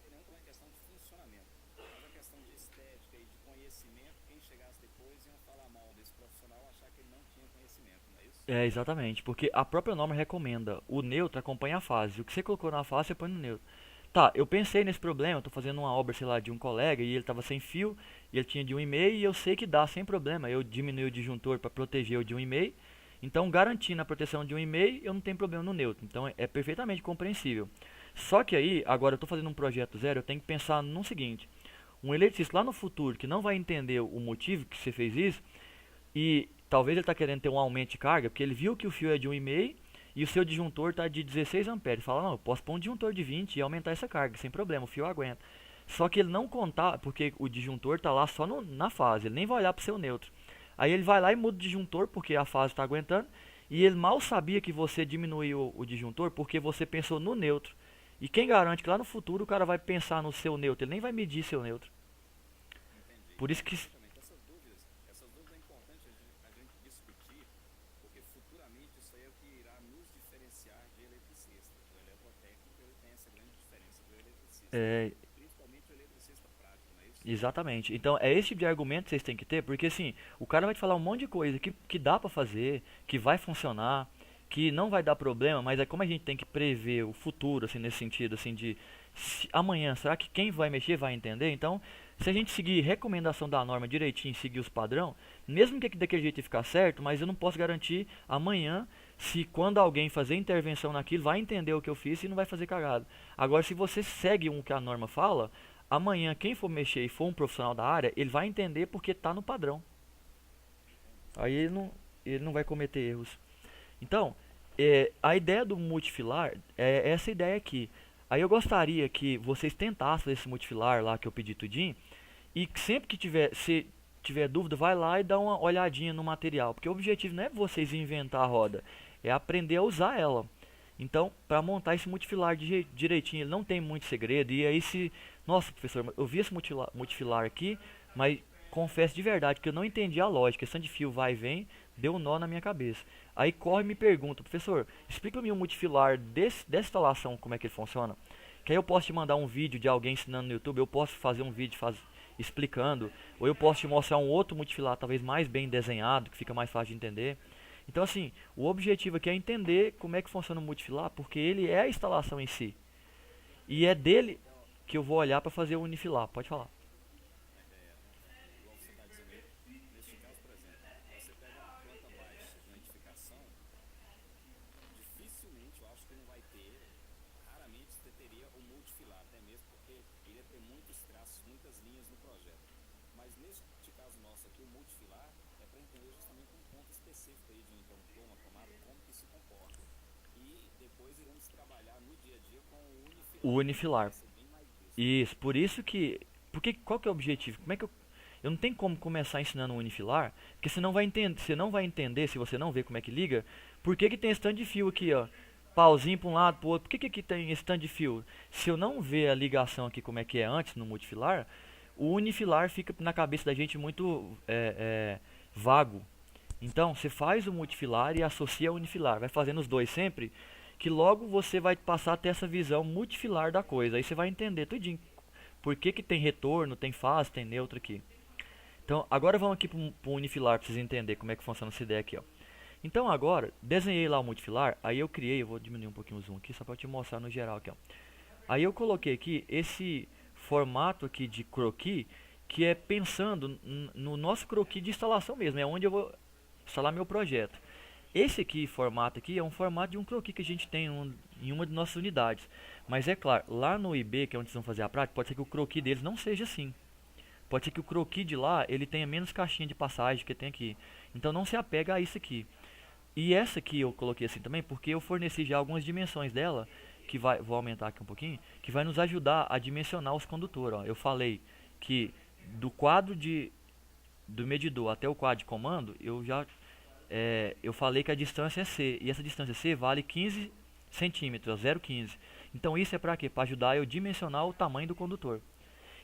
nenhum problema em questão de funcionamento. Mas a questão de estética e de conhecimento, quem chegasse depois iam falar mal desse profissional, achar que ele não tinha conhecimento, não é isso? É, exatamente, porque a própria norma recomenda o neutro acompanha a fase. O que você colocou na fase, você põe no neutro. Tá, eu pensei nesse problema, eu tô fazendo uma obra, sei lá, de um colega e ele tava sem fio, e ele tinha de 1,5 e eu sei que dá sem problema. Eu diminui o disjuntor para proteger o de 1,5. Então, garantindo a proteção de 1,5, eu não tenho problema no neutro. Então, é perfeitamente compreensível. Só que aí, agora eu tô fazendo um projeto zero, eu tenho que pensar no seguinte: um eletricista lá no futuro que não vai entender o motivo que você fez isso, e talvez ele está querendo ter um aumento de carga, porque ele viu que o fio é de 1,5 e o seu disjuntor está de 16 amperes. Fala, não, eu posso pôr um disjuntor de 20 e aumentar essa carga, sem problema, o fio aguenta. Só que ele não contar, porque o disjuntor está lá só na fase, ele nem vai olhar para o seu neutro. Aí ele vai lá e muda o disjuntor, porque a fase está aguentando, e ele mal sabia que você diminuiu o disjuntor, porque você pensou no neutro. E quem garante que lá no futuro o cara vai pensar no seu neutro, ele nem vai medir seu neutro. Entendi. Por isso Não, que perfeitamente. Essas dúvidas é importante a gente discutir, porque futuramente isso aí é o que irá nos diferenciar de eletricista. O eletrotécnico ele tem essa grande diferença É, principalmente o eletricista prático, não é isso? exatamente. Então é esse tipo de argumento que vocês têm que ter, porque assim, o cara vai te falar um monte de coisa que dá pra fazer, que vai funcionar, que não vai dar problema, mas é como a gente tem que prever o futuro, assim, nesse sentido, assim, de amanhã, será que quem vai mexer vai entender? Então, se a gente seguir recomendação da norma direitinho, seguir os padrão, mesmo que daquele jeito ficar certo, mas eu não posso garantir amanhã se quando alguém fazer intervenção naquilo vai entender o que eu fiz e não vai fazer cagada. Agora, se você segue o que a norma fala, amanhã quem for mexer e for um profissional da área, ele vai entender porque está no padrão. Aí ele não vai cometer erros. Então, a ideia do multifilar é essa ideia aqui. Aí eu gostaria que vocês tentassem esse multifilar lá que eu pedi tudinho e que sempre que se tiver dúvida, vai lá e dá uma olhadinha no material, porque o objetivo não é vocês inventar a roda, é aprender a usar ela. Então, para montar esse multifilar direitinho, ele não tem muito segredo. E aí se, nossa, professor, eu vi esse multifilar aqui, mas confesso de verdade que eu não entendi a lógica. Esse de fio vai e vem, deu um nó na minha cabeça. Aí corre e me pergunta, professor, explica-me um multifilar dessa instalação, como é que ele funciona. Que aí eu posso te mandar um vídeo de alguém ensinando no YouTube, eu posso fazer um vídeo explicando, ou eu posso te mostrar um outro multifilar, talvez mais bem desenhado, que fica mais fácil de entender. Então assim, o objetivo aqui é entender como é que funciona o multifilar, porque ele é a instalação em si. E é dele que eu vou olhar para fazer o unifilar. Pode falar. Igual você está dizendo aí, neste caso, por exemplo, você pega uma planta baixa de uma edificação, dificilmente eu acho que não vai ter, raramente você teria o multifilar, até mesmo porque ele ia ter muitos traços, muitas linhas no projeto. Mas neste caso nosso aqui, o multifilar é para entender justamente um ponto específico aí de um interruptor, uma tomada, como que se comporta. E depois iremos trabalhar no dia a dia com o O unifilar, que vai unifilar. ser bem mais disso. Isso, por isso que. Porque qual que é o objetivo? Como é que eu não tenho como começar ensinando um unifilar, porque você não vai entender, você não vai entender se você não ver como é que liga, por que tem esse tanto de fio aqui, ó. Pauzinho para um lado, para o outro. Por que aqui tem esse tanto de fio? Se eu não ver a ligação aqui como é que é antes no multifilar, o unifilar fica na cabeça da gente muito vago. Então, você faz o multifilar e associa ao unifilar. Vai fazendo os dois sempre, que logo você vai passar a ter essa visão multifilar da coisa. Aí você vai entender tudinho. Por que tem retorno, tem fase, tem neutro aqui. Então, agora vamos aqui para o unifilar para vocês entenderem como é que funciona essa ideia aqui. Ó. Então, agora, desenhei lá o multifilar. Aí eu criei, eu vou diminuir um pouquinho o zoom aqui, só para te mostrar no geral aqui. Ó. Aí eu coloquei aqui esse formato aqui de croquis, que é pensando no nosso croquis de instalação mesmo. É onde eu vou instalar meu projeto. Esse aqui, formato aqui, é um formato de um croquis que a gente tem em uma de nossas unidades. Mas é claro, lá no IB, que é onde vocês vão fazer a prática, pode ser que o croquis deles não seja assim. Pode ser que o croquis de lá, ele tenha menos caixinha de passagem que tem aqui. Então não se apega a isso aqui. E essa aqui eu coloquei assim também, porque eu forneci já algumas dimensões dela, que vou aumentar aqui um pouquinho, que vai nos ajudar a dimensionar os condutores. Ó. Eu falei que do quadro do medidor até o quadro de comando, eu falei que a distância é C, e essa distância C vale 15 centímetros, 0,15. Então isso é para quê? Para ajudar eu dimensionar o tamanho do condutor.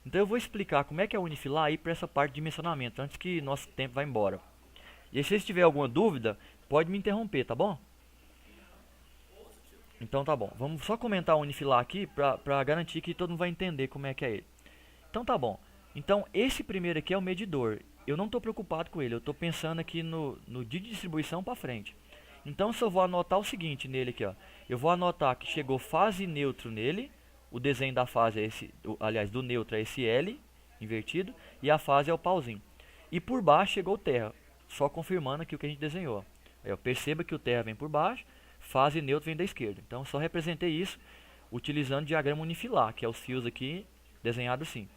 Então eu vou explicar como é que é o unifilar aí para essa parte de dimensionamento, antes que nosso tempo vá embora. E aí, se vocês tiverem alguma dúvida, pode me interromper, tá bom? Então tá bom, vamos só comentar o unifilar aqui para garantir que todo mundo vai entender como é que é ele. Então tá bom. Então esse primeiro aqui é o medidor. Eu não estou preocupado com ele, eu estou pensando aqui no de distribuição para frente. Então se eu vou anotar o seguinte nele aqui, ó. Eu vou anotar que chegou fase neutro nele. O desenho da fase é esse, aliás, do neutro é esse L invertido e a fase é o pauzinho. E por baixo chegou o terra, só confirmando aqui o que a gente desenhou. Aí, ó, perceba que o terra vem por baixo, fase neutro vem da esquerda. Então só representei isso utilizando o diagrama unifilar, que é os fios aqui desenhados assim.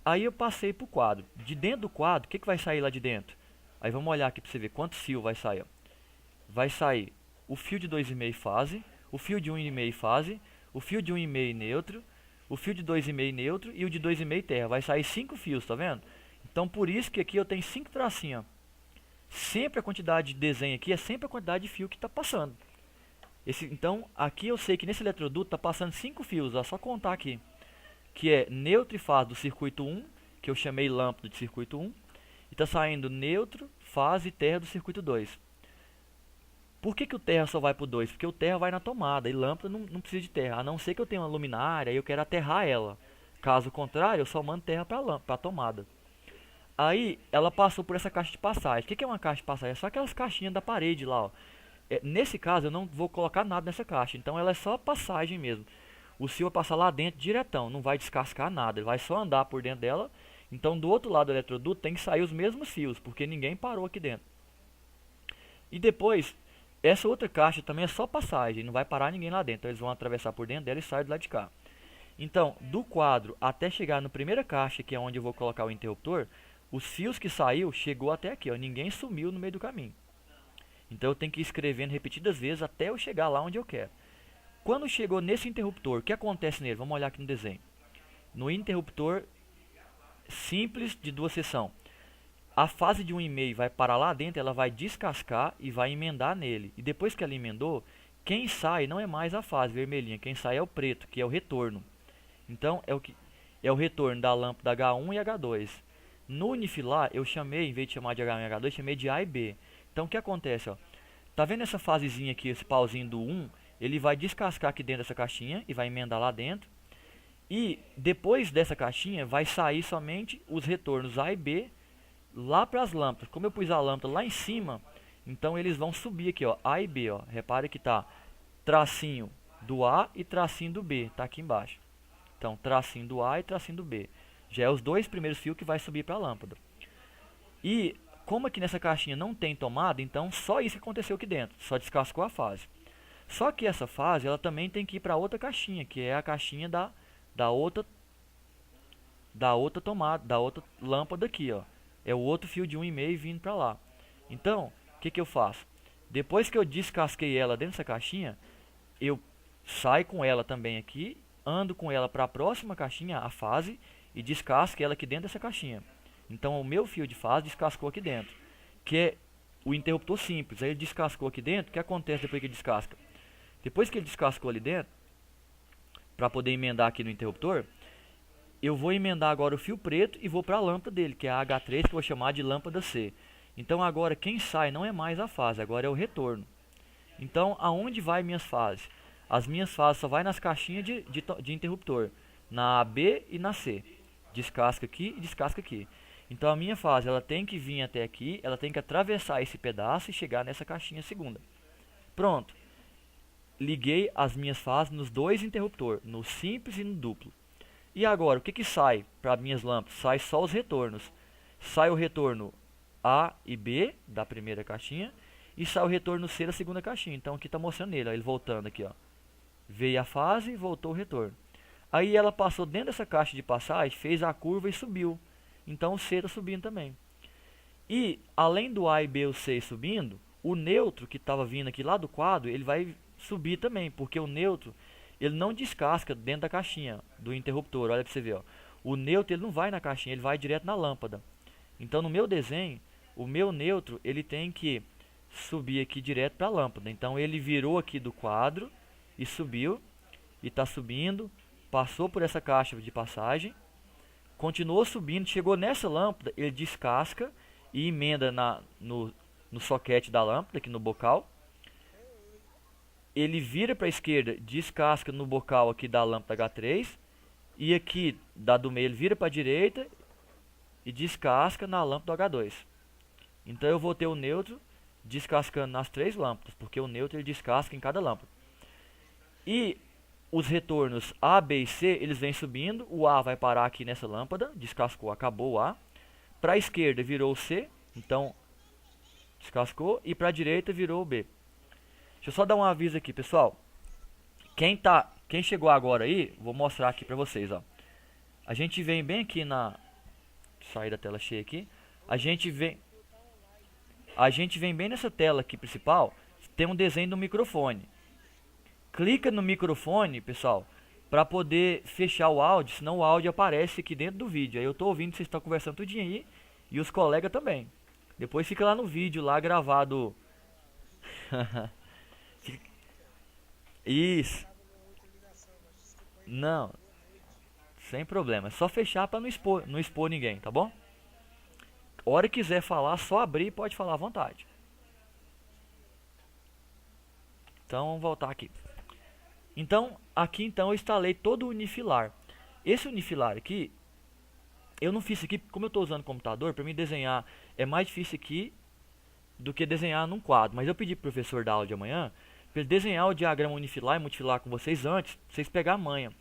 Aí eu passei para o quadro. De dentro do quadro, o que vai sair lá de dentro? Aí vamos olhar aqui para você ver quantos fios vai sair. Ó. Vai sair o fio de 2,5 fase, o fio de 1,5 fase, o fio de 1,5 neutro, o fio de 2,5 neutro e o de 2,5 terra. Vai sair 5 fios, tá vendo? Então por isso que aqui eu tenho 5 tracinhos. Sempre a quantidade de desenho aqui é sempre a quantidade de fio que está passando. Então aqui eu sei que nesse eletroduto está passando 5 fios, é só contar aqui. Que é neutro e fase do circuito 1, que eu chamei lâmpada de circuito 1. E está saindo neutro, fase e terra do circuito 2. Por que o terra só vai pro 2? Porque o terra vai na tomada e lâmpada não precisa de terra, a não ser que eu tenha uma luminária e eu quero aterrar ela. Caso contrário, eu só mando terra pra tomada. Aí ela passou por essa caixa de passagem. O que é uma caixa de passagem? É só aquelas caixinhas da parede lá, ó. Nesse caso eu não vou colocar nada nessa caixa, então ela é só passagem mesmo. O fio vai passar lá dentro diretão, não vai descascar nada, ele vai só andar por dentro dela. Então do outro lado do eletroduto tem que sair os mesmos fios, porque ninguém parou aqui dentro. E depois, essa outra caixa também é só passagem, não vai parar ninguém lá dentro. Então eles vão atravessar por dentro dela e sair do lado de cá. Então, do quadro até chegar na primeira caixa, que é onde eu vou colocar o interruptor, os fios que saiu chegou até aqui, ó, ninguém sumiu no meio do caminho. Então eu tenho que ir escrevendo repetidas vezes até eu chegar lá onde eu quero. Quando chegou nesse interruptor, o que acontece nele? Vamos olhar aqui no desenho. No interruptor simples de duas seções, a fase de 1,5 vai parar lá dentro, ela vai descascar e vai emendar nele. E depois que ela emendou, quem sai não é mais a fase vermelhinha, quem sai é o preto, que é o retorno. Então é o retorno da lâmpada H1 e H2. No unifilar eu chamei, em vez de chamar de H1 e H2, chamei de A e B. Então o que acontece, ó? Tá vendo essa fasezinha aqui, esse pauzinho do 1? Ele vai descascar aqui dentro dessa caixinha e vai emendar lá dentro. E depois dessa caixinha vai sair somente os retornos A e B lá para as lâmpadas. Como eu pus a lâmpada lá em cima, então eles vão subir aqui, ó, A e B, ó. Repare que tá tracinho do A e tracinho do B, tá aqui embaixo. Então, tracinho do A e tracinho do B. Já é os dois primeiros fios que vai subir para a lâmpada. E como aqui nessa caixinha não tem tomada, então só isso que aconteceu aqui dentro, só descascou a fase. Só que essa fase ela também tem que ir para outra caixinha, que é a caixinha da outra tomada, da outra lâmpada aqui, ó. É o outro fio de 1,5 vindo para lá. Então, o que eu faço? Depois que eu descasquei ela dentro dessa caixinha, eu saio com ela também aqui, ando com ela para a próxima caixinha, a fase, e descasco ela aqui dentro dessa caixinha. Então o meu fio de fase descascou aqui dentro, que é o interruptor simples. Aí ele descascou aqui dentro. O que acontece depois que ele descasca? Depois que ele descascou ali dentro, para poder emendar aqui no interruptor, eu vou emendar agora o fio preto e vou para a lâmpada dele, que é a H3, que eu vou chamar de lâmpada C. Então agora quem sai não é mais a fase, agora é o retorno. Então aonde vai minhas fases? As minhas fases só vai nas caixinhas de interruptor, na B e na C. Descasca aqui e descasca aqui. Então a minha fase ela tem que vir até aqui, ela tem que atravessar esse pedaço e chegar nessa caixinha segunda. Pronto. Liguei as minhas fases nos dois interruptores, no simples e no duplo. E agora, o que sai para minhas lâmpadas? Sai só os retornos. Sai o retorno A e B da primeira caixinha e sai o retorno C da segunda caixinha. Então aqui está mostrando ele, ó, ele voltando aqui, ó. Veio a fase e voltou o retorno. Aí ela passou dentro dessa caixa de passagem, fez a curva e subiu. Então o C está subindo também. E além do A e B e o C subindo, o neutro que estava vindo aqui lá do quadro, ele vai subir também, porque o neutro ele não descasca dentro da caixinha do interruptor. Olha para você ver, ó. O neutro ele não vai na caixinha, ele vai direto na lâmpada. Então no meu desenho, o meu neutro ele tem que subir aqui direto para a lâmpada. Então ele virou aqui do quadro e subiu, e está subindo, passou por essa caixa de passagem, continuou subindo, chegou nessa lâmpada, ele descasca e emenda no soquete da lâmpada, aqui no bocal. Ele vira para a esquerda, descasca no bocal aqui da lâmpada H3, e aqui da do meio ele vira para a direita e descasca na lâmpada H2. Então eu vou ter o neutro descascando nas três lâmpadas, porque o neutro ele descasca em cada lâmpada. E os retornos A, B e C, eles vêm subindo. O A vai parar aqui nessa lâmpada, descascou, acabou o A. Para a esquerda virou o C, então descascou, e para a direita virou o B. Deixa eu só dar um aviso aqui, pessoal. Quem chegou agora aí, vou mostrar aqui para vocês, ó. A gente vem bem aqui na sair da tela cheia aqui. A gente vem bem nessa tela aqui principal, tem um desenho do microfone. Clica no microfone, pessoal, para poder fechar o áudio, senão o áudio aparece aqui dentro do vídeo. Aí eu tô ouvindo vocês estão conversando tudinho aí e os colegas também. Depois fica lá no vídeo lá gravado. Isso. Não, sem problema. É só fechar para não expor ninguém, tá bom? Hora que quiser falar, só abrir e pode falar à vontade. Então, vamos voltar aqui. Então, aqui então eu instalei todo o Unifilar. Esse Unifilar aqui, eu não fiz aqui, como eu estou usando o computador, para mim desenhar é mais difícil aqui do que desenhar num quadro. Mas eu pedi pro professor da aula de amanhã para ele desenhar o diagrama Unifilar e Multifilar com vocês antes, pra vocês pegar a manha.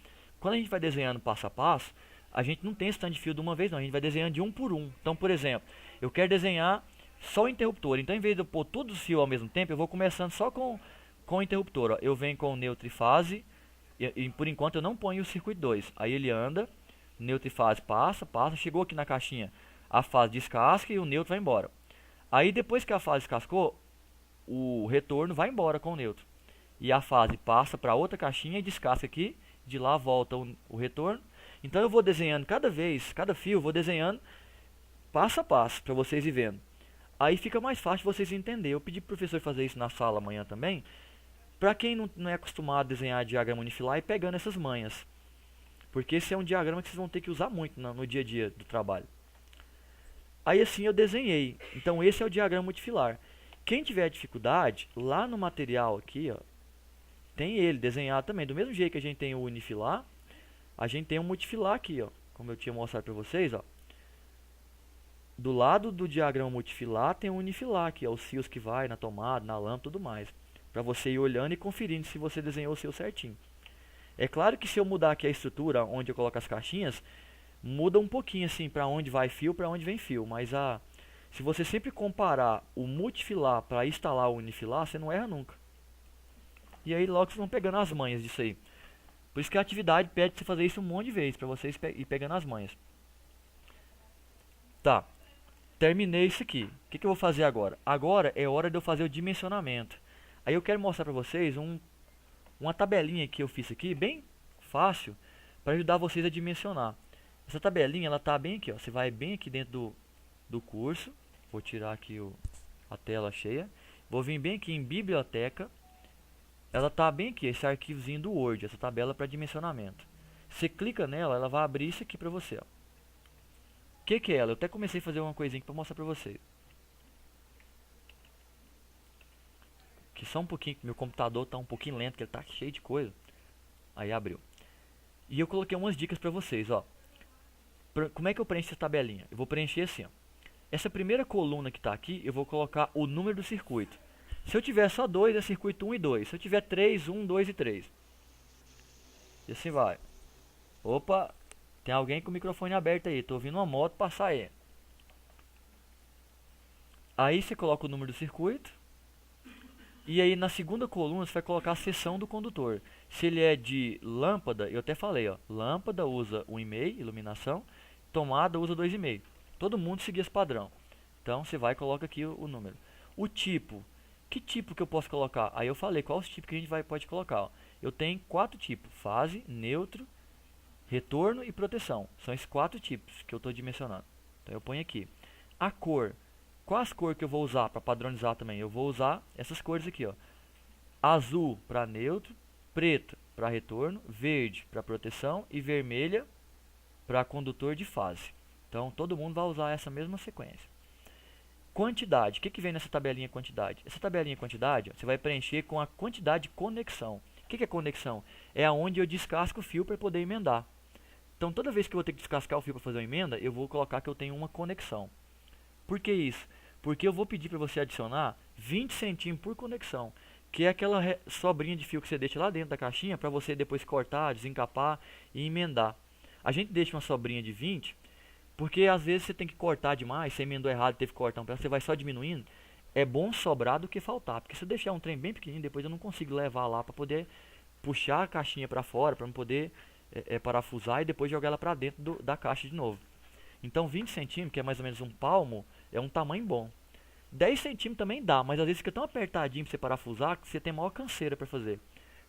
Quando a gente vai desenhando passo a passo, a gente não tem stand de fio de uma vez não, a gente vai desenhando de um por um. Então, por exemplo, eu quero desenhar só o interruptor. Então, em vez de eu pôr todos os fios ao mesmo tempo, eu vou começando só com o interruptor. Ó. Eu venho com o neutro e fase, e por enquanto eu não ponho o circuito 2. Aí ele anda, neutro e fase passa, chegou aqui na caixinha, a fase descasca e o neutro vai embora. Aí depois que a fase descascou, o retorno vai embora com o neutro. E a fase passa para outra caixinha e descasca aqui, de lá volta o retorno. Então eu vou desenhando cada vez, cada fio, eu vou desenhando passo a passo para vocês ir vendo. Aí fica mais fácil vocês entenderem. Eu pedi pro professor fazer isso na sala amanhã também, para quem não é acostumado a desenhar diagrama Unifilar e pegando essas manhas. Porque esse é um diagrama que vocês vão ter que usar muito no dia a dia do trabalho. Aí assim eu desenhei. Então esse é o diagrama Multifilar. Quem tiver dificuldade, lá no material aqui, ó, tem ele desenhado também. Do mesmo jeito que a gente tem o Unifilar, a gente tem o Multifilar aqui, ó. Como eu tinha mostrado para vocês, ó. Do lado do diagrama Multifilar tem o Unifilar aqui, ó, os fios que vai na tomada, na lâmpada e tudo mais. Para você ir olhando e conferindo se você desenhou o seu certinho. É claro que se eu mudar aqui a estrutura onde eu coloco as caixinhas, muda um pouquinho assim para onde vai fio, para onde vem fio, mas se você sempre comparar o Multifilar para instalar o Unifilar, você não erra nunca. E aí logo vocês vão pegando as manhas disso aí. Por isso que a atividade pede você fazer isso um monte de vezes, para vocês ir pegando as manhas. Tá, terminei isso aqui. O que eu vou fazer agora? Agora é hora de eu fazer o dimensionamento. Aí eu quero mostrar para vocês uma tabelinha que eu fiz aqui, bem fácil, para ajudar vocês a dimensionar. Essa tabelinha, ela tá bem aqui, ó. Você vai bem aqui dentro do curso. Vou tirar aqui a tela cheia. Vou vir bem aqui em biblioteca. Ela tá bem aqui, esse arquivozinho do Word, essa tabela para dimensionamento. Você clica nela, ela vai abrir isso aqui para você, ó. O que é ela? Eu até comecei a fazer uma coisinha para mostrar para vocês. Que só um pouquinho, meu computador tá um pouquinho lento, que ele tá cheio de coisa. Aí abriu. E eu coloquei umas dicas para vocês, ó. Como é que eu preencho essa tabelinha? Eu vou preencher assim, ó. Essa primeira coluna que está aqui, eu vou colocar o número do circuito. Se eu tiver só 2, é circuito 1 e 2. Se eu tiver 3, 1, 2 e 3. E assim vai. Opa, tem alguém com o microfone aberto aí. Tô ouvindo uma moto passar aí. Aí você coloca o número do circuito. E aí na segunda coluna você vai colocar a seção do condutor. Se ele é de lâmpada, eu até falei, ó. Lâmpada usa 1,5, iluminação. Tomada usa 2,5. Todo mundo seguir esse padrão. Então você vai e coloca aqui o número. O tipo. Que tipo que eu posso colocar? Aí eu falei qual os tipos que a gente pode colocar. Ó. Eu tenho 4 tipos: fase, neutro, retorno e proteção. São esses 4 tipos que eu estou dimensionando. Então eu ponho aqui. A cor. Quais cores que eu vou usar para padronizar também? Eu vou usar essas cores aqui, ó. Azul para neutro, preto para retorno, verde para proteção e vermelha para condutor de fase. Então todo mundo vai usar essa mesma sequência. Quantidade. O que vem nessa tabelinha quantidade? Essa tabelinha quantidade, ó, você vai preencher com a quantidade de conexão. O que é conexão? É aonde eu descasco o fio para poder emendar. Então toda vez que eu vou ter que descascar o fio para fazer uma emenda, eu vou colocar que eu tenho uma conexão. Por que isso? Porque eu vou pedir para você adicionar 20 centímetros por conexão, que é aquela sobrinha de fio que você deixa lá dentro da caixinha para você depois cortar, desencapar e emendar. A gente deixa uma sobrinha de 20, porque às vezes você tem que cortar demais, você emendou errado, teve que cortar um pedaço, você vai só diminuindo. É bom sobrar do que faltar, porque se eu deixar um trem bem pequenininho, depois eu não consigo levar lá para poder puxar a caixinha para fora, para poder parafusar e depois jogar ela para dentro da caixa de novo. Então 20 centímetros, que é mais ou menos um palmo, é um tamanho bom. 10 centímetros também dá, mas às vezes fica tão apertadinho para você parafusar que você tem maior canseira para fazer.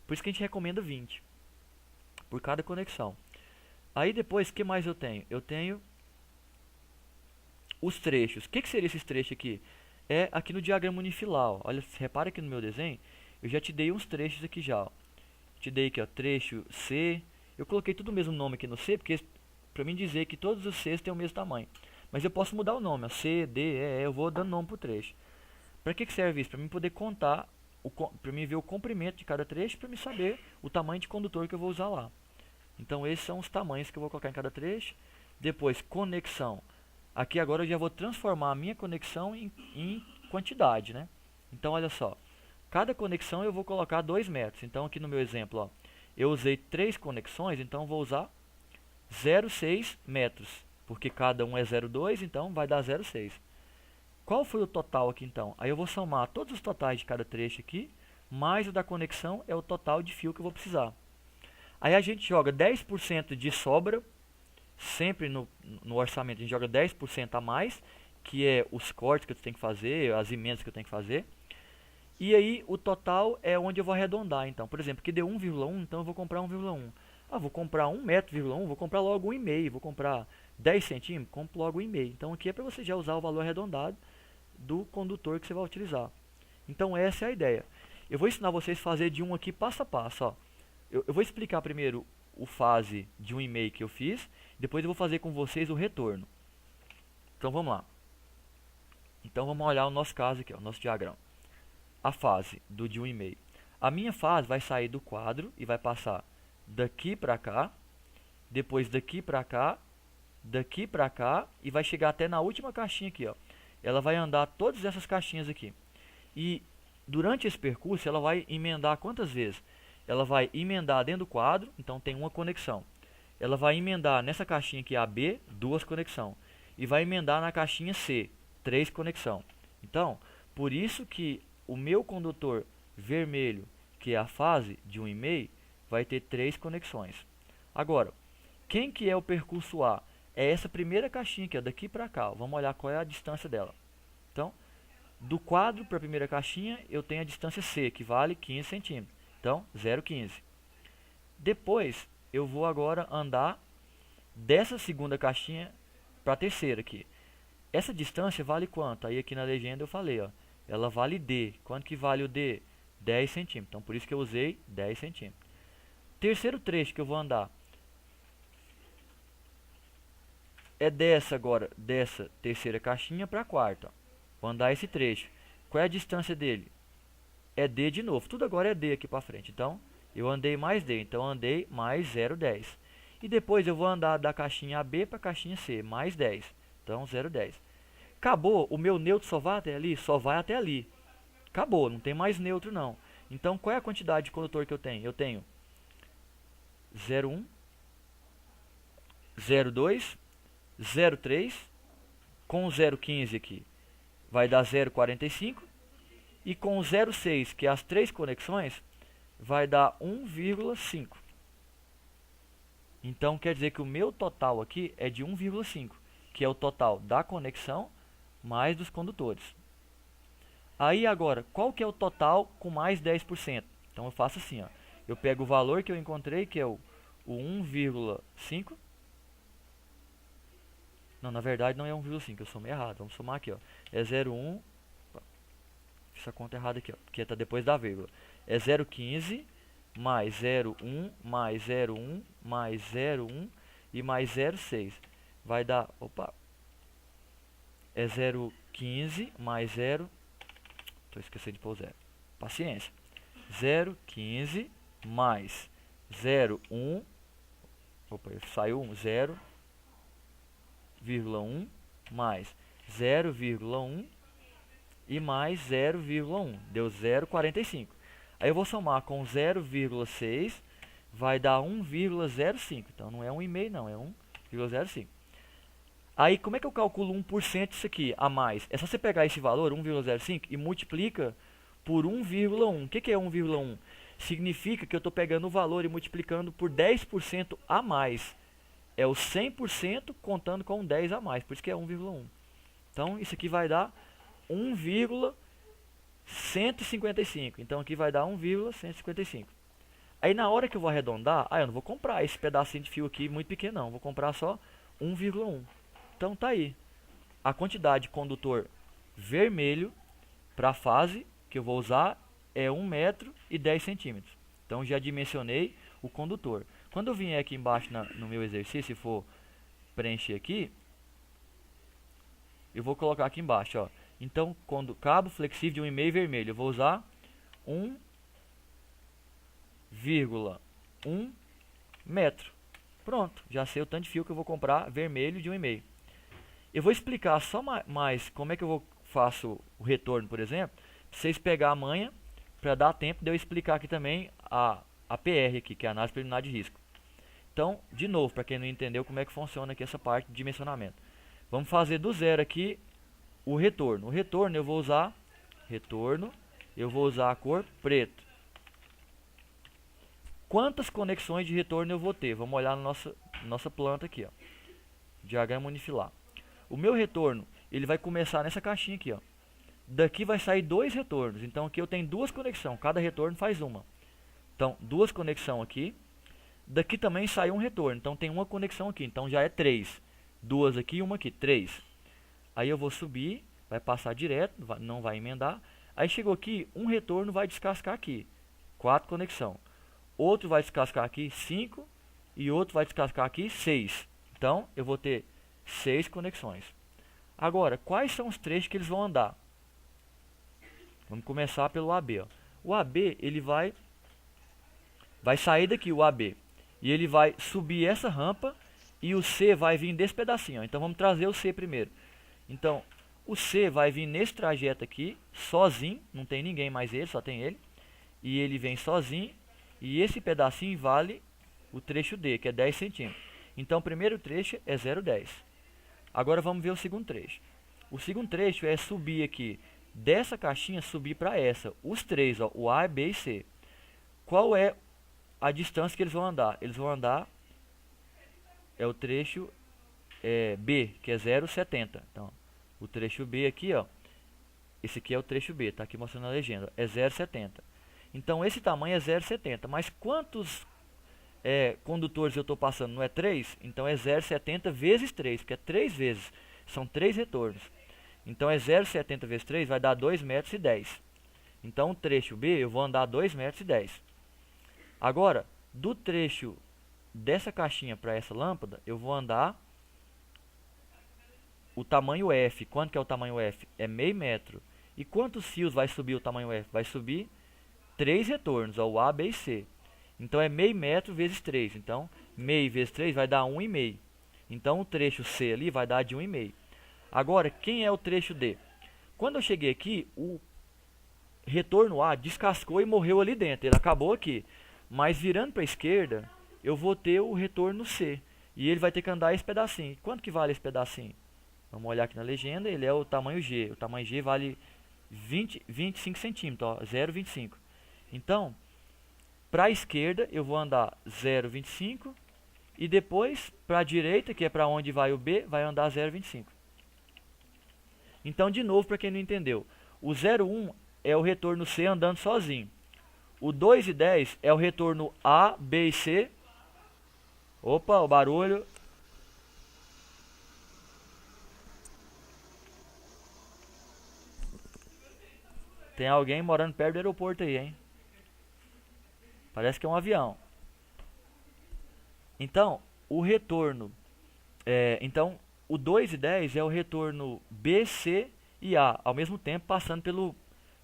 Por isso que a gente recomenda 20 por cada conexão. Aí depois, o que mais eu tenho? Eu tenho os trechos. O que seria esses trechos aqui? É aqui no diagrama Unifilar. Ó. Olha, repara aqui no meu desenho, eu já te dei uns trechos aqui já. Ó. Te dei aqui, ó, trecho C. Eu coloquei tudo o mesmo nome aqui no C, porque para mim dizer que todos os Cs têm o mesmo tamanho. Mas eu posso mudar o nome, ó, C, D, E, eu vou dando nome pro trecho. Para que serve isso? Para mim poder contar para mim ver o comprimento de cada trecho, para me saber o tamanho de condutor que eu vou usar lá. Então esses são os tamanhos que eu vou colocar em cada trecho. Depois, conexão. Aqui agora eu já vou transformar a minha conexão em quantidade, né? Então olha só, cada conexão eu vou colocar 2 metros. Então aqui no meu exemplo, ó, eu usei 3 conexões, então eu vou usar 0,6 metros, porque cada um é 0,2, então vai dar 0,6. Qual foi o total aqui então? Aí eu vou somar todos os totais de cada trecho aqui, mais o da conexão é o total de fio que eu vou precisar. Aí a gente joga 10% de sobra, sempre no orçamento a gente joga 10% a mais, que é os cortes que eu tenho que fazer, as emendas que eu tenho que fazer. E aí o total é onde eu vou arredondar. Então, por exemplo, que deu 1,1, então eu vou comprar 1,1. Ah, vou comprar 1 metro, vou comprar logo 1,5. Vou comprar 10 centímetros, compro logo 1,5. Então aqui é para você já usar o valor arredondado do condutor que você vai utilizar. Então essa é a ideia. Eu vou ensinar vocês a fazer de um aqui passo a passo. Ó. Eu vou explicar primeiro o fase de 1,5 que eu fiz. Depois eu vou fazer com vocês o retorno. Então vamos lá. Então vamos olhar o nosso caso aqui, ó, o nosso diagrama. A fase do de 1,5. A minha fase vai sair do quadro e vai passar daqui para cá, depois daqui para cá e vai chegar até na última caixinha aqui, ó. Ela vai andar todas essas caixinhas aqui. E durante esse percurso ela vai emendar quantas vezes? Ela vai emendar dentro do quadro, então tem uma conexão. Ela vai emendar nessa caixinha aqui AB, 2 conexões. E vai emendar na caixinha C, 3 conexões. Então, por isso que o meu condutor vermelho, que é a fase de 1,5, vai ter 3 conexões. Agora, quem que é o percurso A? É essa primeira caixinha aqui, ó, daqui para cá. Ó. Vamos olhar qual é a distância dela. Então, do quadro para a primeira caixinha, eu tenho a distância C, que vale 15 centímetros. Então, 0,15. Depois, eu vou agora andar dessa segunda caixinha para a terceira aqui. Essa distância vale quanto? Aí aqui na legenda eu falei, ó, ela vale D. Quanto que vale o D? 10 centímetros. Então, por isso que eu usei 10 centímetros. Terceiro trecho que eu vou andar é dessa terceira caixinha para a quarta. Ó. Vou andar esse trecho. Qual é a distância dele? É D de novo. Tudo agora é D aqui para frente. Então, eu andei mais D. Então, andei mais 0,10. E depois eu vou andar da caixinha AB para a caixinha C, mais 10. Então, 0,10. Acabou. O meu neutro só vai até ali? Só vai até ali. Acabou. Não tem mais neutro, não. Então, qual é a quantidade de condutor que eu tenho? Eu tenho 0,1, 0,2, 0,3, com 0,15 aqui vai dar 0,45 e com 0,6, que é as 3 conexões, vai dar 1,5. Então quer dizer que o meu total aqui é de 1,5, que é o total da conexão mais dos condutores. Aí agora, qual que é o total com mais 10%? Então eu faço assim, ó. Eu pego o valor que eu encontrei, que é o 1,5. Não, na verdade não é 1,5, eu somei errado. Vamos somar aqui, ó. É 0,1. Fiz a conta errada aqui, ó, porque está depois da vírgula. É 0,15 mais 0,1 mais 0,1 mais 0,1 e mais 0,6. Vai dar, opa, é 0,15 mais 0. Estou esquecendo de pôr 0. Paciência. 0,15 mais 0,1. Opa, saiu 1. 0,1 mais 0,1 e mais 0,1. Deu 0,45. Aí eu vou somar com 0,6, vai dar 1,05. Então não é 1,5 não, é 1,05. Aí como é que eu calculo 1% disso aqui a mais? É só você pegar esse valor, 1,05, e multiplica por 1,1. O que é 1,1? Significa que eu estou pegando o valor e multiplicando por 10% a mais. É o 100% contando com 10 a mais, por isso que é 1,1. Então isso aqui vai dar 1,155. Então aqui vai dar 1,155. Aí na hora que eu vou arredondar, eu não vou comprar esse pedacinho de fio aqui muito pequeno não, vou comprar só 1,1. Então tá aí. A quantidade de condutor vermelho para a fase que eu vou usar é 1 metro e 10 centímetros. Então já dimensionei o condutor. Quando eu vier aqui embaixo no meu exercício e for preencher aqui, eu vou colocar aqui embaixo, ó. Então, quando cabo flexível de 1,5 vermelho, eu vou usar 1,1 metro. Pronto, já sei o tanto de fio que eu vou comprar vermelho de 1,5. Eu vou explicar só mais como é que eu faço o retorno, por exemplo, pra vocês pegar a manha, para dar tempo de eu explicar aqui também a PR aqui, que é a análise preliminar de risco. Então, de novo, para quem não entendeu como é que funciona aqui essa parte de dimensionamento. Vamos fazer do zero aqui o retorno. O retorno eu vou usar a cor preto. Quantas conexões de retorno eu vou ter? Vamos olhar na nossa planta aqui, ó. Diagrama unifilar. O meu retorno, ele vai começar nessa caixinha aqui, ó. Daqui vai sair dois retornos. Então aqui eu tenho duas conexões, cada retorno faz uma. Então, duas conexões aqui. Daqui também sai um retorno, então tem uma conexão aqui, então já é 3. Duas aqui e uma aqui, 3. Aí eu vou subir, vai passar direto, não vai emendar. Aí chegou aqui, um retorno vai descascar aqui, 4 conexão. Outro vai descascar aqui, 5. E outro vai descascar aqui, 6. Então, eu vou ter 6 conexões. Agora, quais são os trechos que eles vão andar? Vamos começar pelo AB. Ó. O AB, ele vai sair daqui, o AB. E ele vai subir essa rampa e o C vai vir desse pedacinho. Ó. Então, vamos trazer o C primeiro. Então, o C vai vir nesse trajeto aqui, sozinho. Não tem ninguém mais ele, só tem ele. E ele vem sozinho. E esse pedacinho vale o trecho D, que é 10 centímetros. Então, o primeiro trecho é 0,10. Agora, vamos ver o segundo trecho. O segundo trecho é subir aqui, dessa caixinha, subir para essa. Os três, ó, o A, B e C. Qual é a distância que eles vão andar? Eles vão andar, é o trecho B, que é 0,70. Então, o trecho B aqui, ó, esse aqui é o trecho B, tá aqui mostrando a legenda, é 0,70. Então, esse tamanho é 0,70. Mas quantos condutores eu estou passando? Não é 3? Então, é 0,70 vezes 3, porque é 3 vezes. São 3 retornos. Então, é 0,70 vezes 3, vai dar 2,10 metros. Então, o trecho B, eu vou andar 2,10 metros. Agora, do trecho dessa caixinha para essa lâmpada, eu vou andar o tamanho F. Quanto que é o tamanho F? É meio metro. E quantos fios vai subir o tamanho F? Vai subir 3 retornos, ó, o A, B e C. Então, é meio metro vezes 3. Então, meio vezes 3 vai dar 1,5. Então, o trecho C ali vai dar de 1,5. Agora, quem é o trecho D? Quando eu cheguei aqui, o retorno A descascou e morreu ali dentro. Ele acabou aqui. Mas virando para a esquerda, eu vou ter o retorno C. E ele vai ter que andar esse pedacinho. Quanto que vale esse pedacinho? Vamos olhar aqui na legenda. Ele é o tamanho G. O tamanho G vale 25 centímetros. 0,25. Então, para a esquerda, eu vou andar 0,25. E depois, para a direita, que é para onde vai o B, vai andar 0,25. Então, de novo, para quem não entendeu. O 0,1 é o retorno C andando sozinho. O 2,10 é o retorno A, B e C. Opa, o barulho. Tem alguém morando perto do aeroporto aí, hein? Parece que é um avião. Então, o retorno... então, o 2,10 é o retorno B, C e A, ao mesmo tempo passando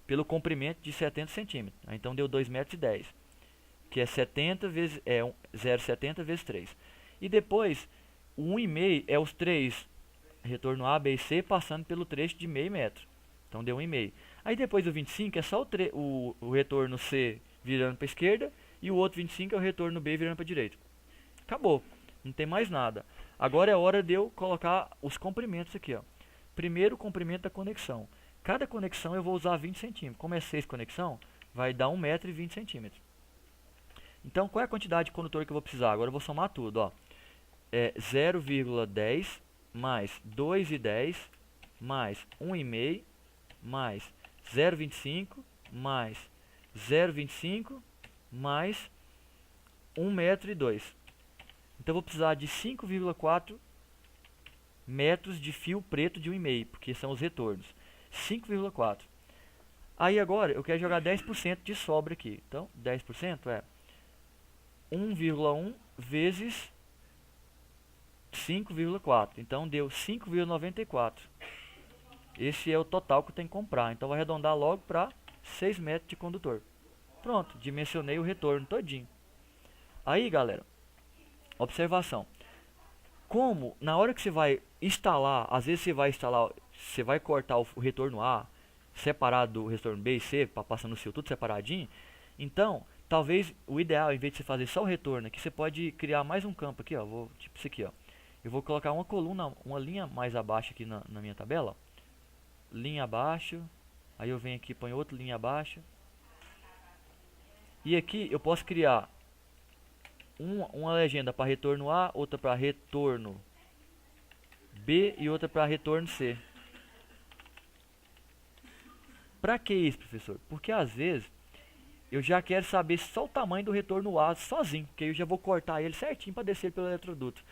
pelo comprimento de 70 centímetros. Então, deu 2,10 metros, que é 70 vezes, 0,70 vezes 3. E depois, o 1,5 é os 3, retorno A, B e C, passando pelo trecho de meio metro. Então, deu 1,5. Aí, depois do 25, é só o retorno C virando para a esquerda, e o outro 25 é o retorno B virando para a direita. Acabou, não tem mais nada. Agora é hora de eu colocar os comprimentos aqui, ó. Primeiro, o comprimento da conexão. Cada conexão eu vou usar 20 centímetros. Como é 6 conexão, vai dar 1,20 m. Então, qual é a quantidade de condutor que eu vou precisar? Agora eu vou somar tudo, ó. 0,10 mais 2,10 mais 1,5 mais 0,25 mais 0,25 mais 1,02 m. Então, eu vou precisar de 5,4 metros de fio preto de 1,5, porque são os retornos. 5,4. Aí, agora, eu quero jogar 10% de sobra aqui. Então, 10% é 1,1 vezes 5,4. Então, deu 5,94. Esse é o total que eu tenho que comprar. Então, vou arredondar logo para 6 metros de condutor. Pronto, dimensionei o retorno todinho. Aí, galera, observação. Como na hora que você vai instalar, às vezes você vai instalar, você vai cortar o retorno A separado do retorno B e C, para passar no seu tudo separadinho. Então, talvez o ideal, em vez de você fazer só o retorno aqui, você pode criar mais um campo aqui, ó, tipo isso aqui, ó. Eu vou colocar uma coluna, uma linha mais abaixo aqui na minha tabela, ó. Linha abaixo, aí eu venho aqui e ponho outra linha abaixo. E aqui eu posso criar uma legenda para retorno A, outra para retorno B e outra para retorno C. Para que isso, professor? Porque às vezes eu já quero saber só o tamanho do retorno A sozinho, porque eu já vou cortar ele certinho para descer pelo eletroduto.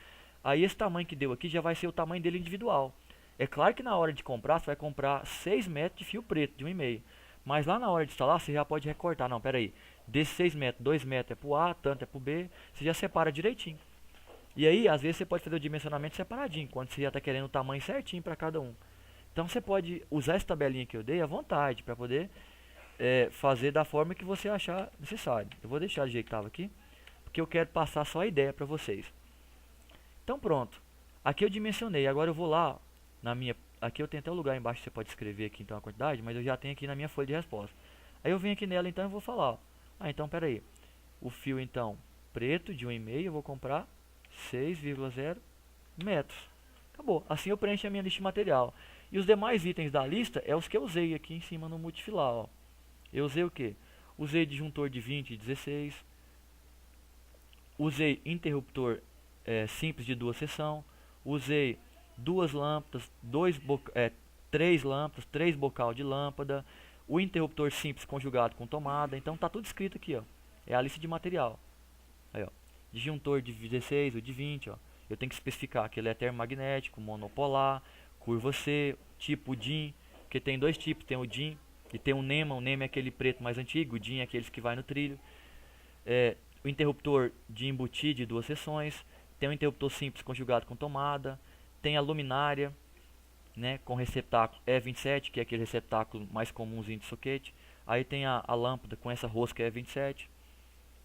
Aí esse tamanho que deu aqui já vai ser o tamanho dele individual. É claro que na hora de comprar, você vai comprar 6 metros de fio preto, de 1,5. Mas lá na hora de instalar, você já pode recortar. Não, pera aí. Desses 6 metros, 2 metros é pro A, tanto é pro B. Você já separa direitinho. E aí, às vezes, você pode fazer o dimensionamento separadinho, quando você já está querendo o tamanho certinho para cada um. Então, você pode usar essa tabelinha que eu dei à vontade, para poder fazer da forma que você achar necessário. Eu vou deixar do jeito que estava aqui, porque eu quero passar só a ideia para vocês. Então, pronto. Aqui eu dimensionei. Agora eu vou lá na minha... Aqui eu tenho até um lugar embaixo que você pode escrever aqui então a quantidade, mas eu já tenho aqui na minha folha de resposta. Aí eu venho aqui nela então e vou falar, ó. Ah, então pera aí. O fio então preto de 1,5 eu vou comprar 6,0 metros. Acabou. Assim eu preencho a minha lista de material. E os demais itens da lista é os que eu usei aqui em cima no multifilar, ó. Eu usei o que? Usei disjuntor de 20 e 16. Usei interruptor simples de duas seção. Usei duas lâmpadas, três lâmpadas, 3 bocal de lâmpada, o interruptor simples conjugado com tomada. Então tá tudo escrito aqui, ó. É a lista de material. Aí, ó. Disjuntor de 16 ou de 20, ó. Eu tenho que especificar que ele é termomagnético, monopolar, curva C, tipo DIN, porque tem dois tipos, tem o DIN e tem o NEMA. O NEMA é aquele preto mais antigo, o DIN é aqueles que vai no trilho. O interruptor de embutir de duas seções, tem o interruptor simples conjugado com tomada, tem a luminária, né, com receptáculo E27, que é aquele receptáculo mais comumzinho de soquete. Aí tem a lâmpada com essa rosca E27,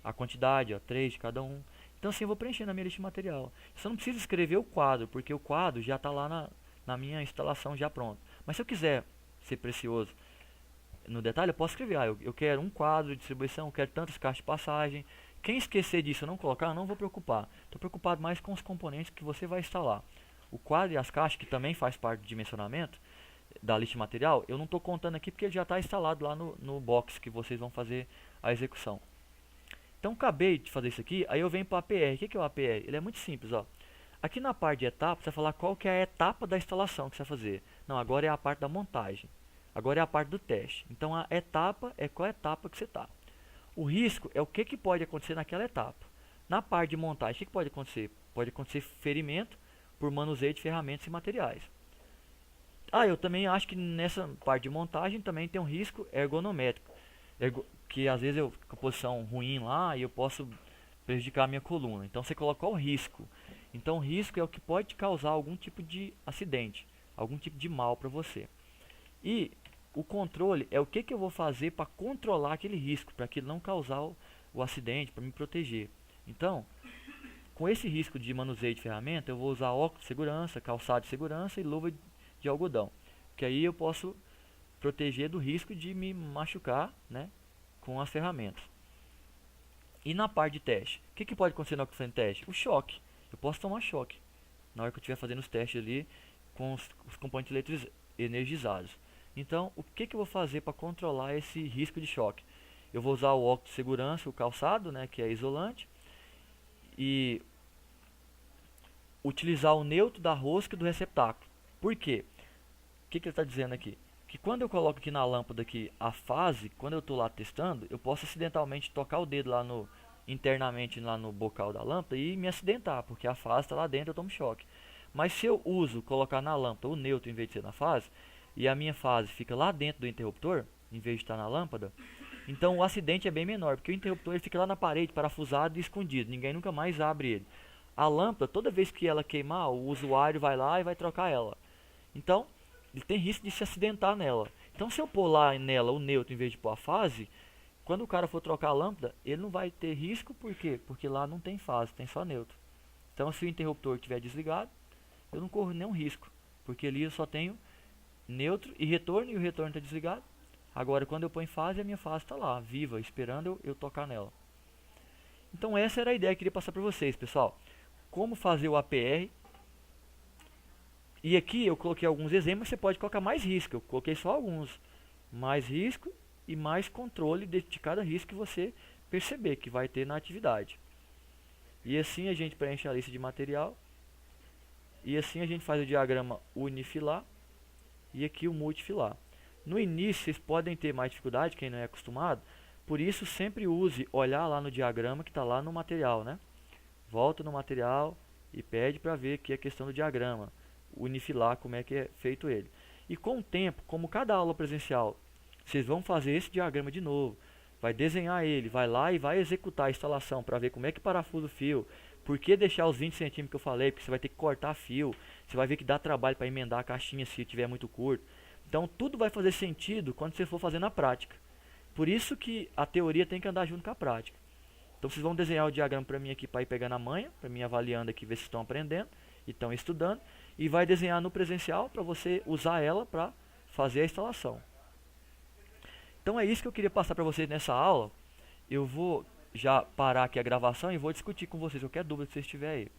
a quantidade, ó, 3 de cada um. Então assim eu vou preenchendo a minha lista de material. Você não precisa escrever o quadro, porque o quadro já está lá na minha instalação já pronto. Mas se eu quiser ser precioso no detalhe, eu posso escrever, eu quero um quadro de distribuição, eu quero tantas caixas de passagem. Quem esquecer disso e não colocar, eu não vou preocupar. Estou preocupado mais com os componentes que você vai instalar. O quadro e as caixas, que também faz parte do dimensionamento da lista de material, eu não estou contando aqui porque ele já está instalado lá no box que vocês vão fazer a execução. Então acabei de fazer isso aqui, aí eu venho para o APR. O que é o APR? Ele é muito simples, ó. Aqui na parte de etapa, você vai falar qual que é a etapa da instalação que você vai fazer. Não, agora é a parte da montagem. Agora é a parte do teste. Então a etapa é qual etapa que você está. O risco é o que pode acontecer naquela etapa. Na parte de montagem, o que pode acontecer? Pode acontecer ferimento por manuseio de ferramentas e materiais. Eu também acho que nessa parte de montagem também tem um risco ergonométrico. Que às vezes eu com a posição ruim lá e eu posso prejudicar a minha coluna. Então você coloca o risco. Então o risco é o que pode causar algum tipo de acidente, algum tipo de mal para você. E o controle é o que eu vou fazer para controlar aquele risco, para que não causar o acidente, para me proteger. Então, com esse risco de manuseio de ferramenta, eu vou usar óculos de segurança, calçado de segurança e luva de algodão. Que aí eu posso proteger do risco de me machucar, né, com as ferramentas. E na parte de teste, o que pode acontecer na hora que eu fazer teste? O choque. Eu posso tomar choque na hora que eu estiver fazendo os testes ali com os componentes elétricos energizados. Então, o que eu vou fazer para controlar esse risco de choque? Eu vou usar o óculos de segurança, o calçado, né, que é isolante, e utilizar o neutro da rosca e do receptáculo. Por quê? O que ele está dizendo aqui? Que quando eu coloco aqui na lâmpada aqui a fase, quando eu estou lá testando, eu posso acidentalmente tocar o dedo lá internamente lá no bocal da lâmpada e me acidentar, porque a fase está lá dentro, eu tomo choque. Mas se eu colocar na lâmpada o neutro em vez de ser na fase, e a minha fase fica lá dentro do interruptor, em vez de estar na lâmpada, então o acidente é bem menor, porque o interruptor ele fica lá na parede, parafusado e escondido, ninguém nunca mais abre ele. A lâmpada, toda vez que ela queimar, o usuário vai lá e vai trocar ela. Então, ele tem risco de se acidentar nela. Então, se eu pôr lá nela o neutro em vez de pôr a fase, Quando o cara for trocar a lâmpada, ele não vai ter risco, por quê? Porque lá não tem fase, tem só neutro. Então, se o interruptor estiver desligado, eu não corro nenhum risco, porque ali eu só tenho neutro e o retorno está desligado. Agora, quando eu ponho fase, a minha fase está lá, viva, esperando eu tocar nela. Então, essa era a ideia que eu queria passar para vocês, pessoal. Como fazer o APR. E aqui eu coloquei alguns exemplos, você pode colocar mais risco. Eu coloquei só alguns. Mais risco e mais controle de cada risco que você perceber que vai ter na atividade. E assim a gente preenche a lista de material. E assim a gente faz o diagrama unifilar e aqui o multifilar. No início vocês podem ter mais dificuldade, quem não é acostumado. Por isso sempre use olhar lá no diagrama que está lá no material, né? Volta no material e pede para ver aqui a questão do diagrama. Unifilar, como é que é feito ele. E com o tempo, como cada aula presencial, vocês vão fazer esse diagrama de novo. Vai desenhar ele, vai lá e vai executar a instalação para ver como é que parafusa o fio. Por que deixar os 20 centímetros que eu falei? Porque você vai ter que cortar fio. Você vai ver que dá trabalho para emendar a caixinha se tiver muito curto. Então tudo vai fazer sentido quando você for fazer na prática. Por isso que a teoria tem que andar junto com a prática. Então vocês vão desenhar o diagrama para mim aqui para ir pegando a manha, para mim avaliando aqui, ver se estão aprendendo e estão estudando. E vai desenhar no presencial para você usar ela para fazer a instalação. Então é isso que eu queria passar para vocês nessa aula. Eu vou já parar aqui a gravação e vou discutir com vocês qualquer dúvida que vocês tiverem aí.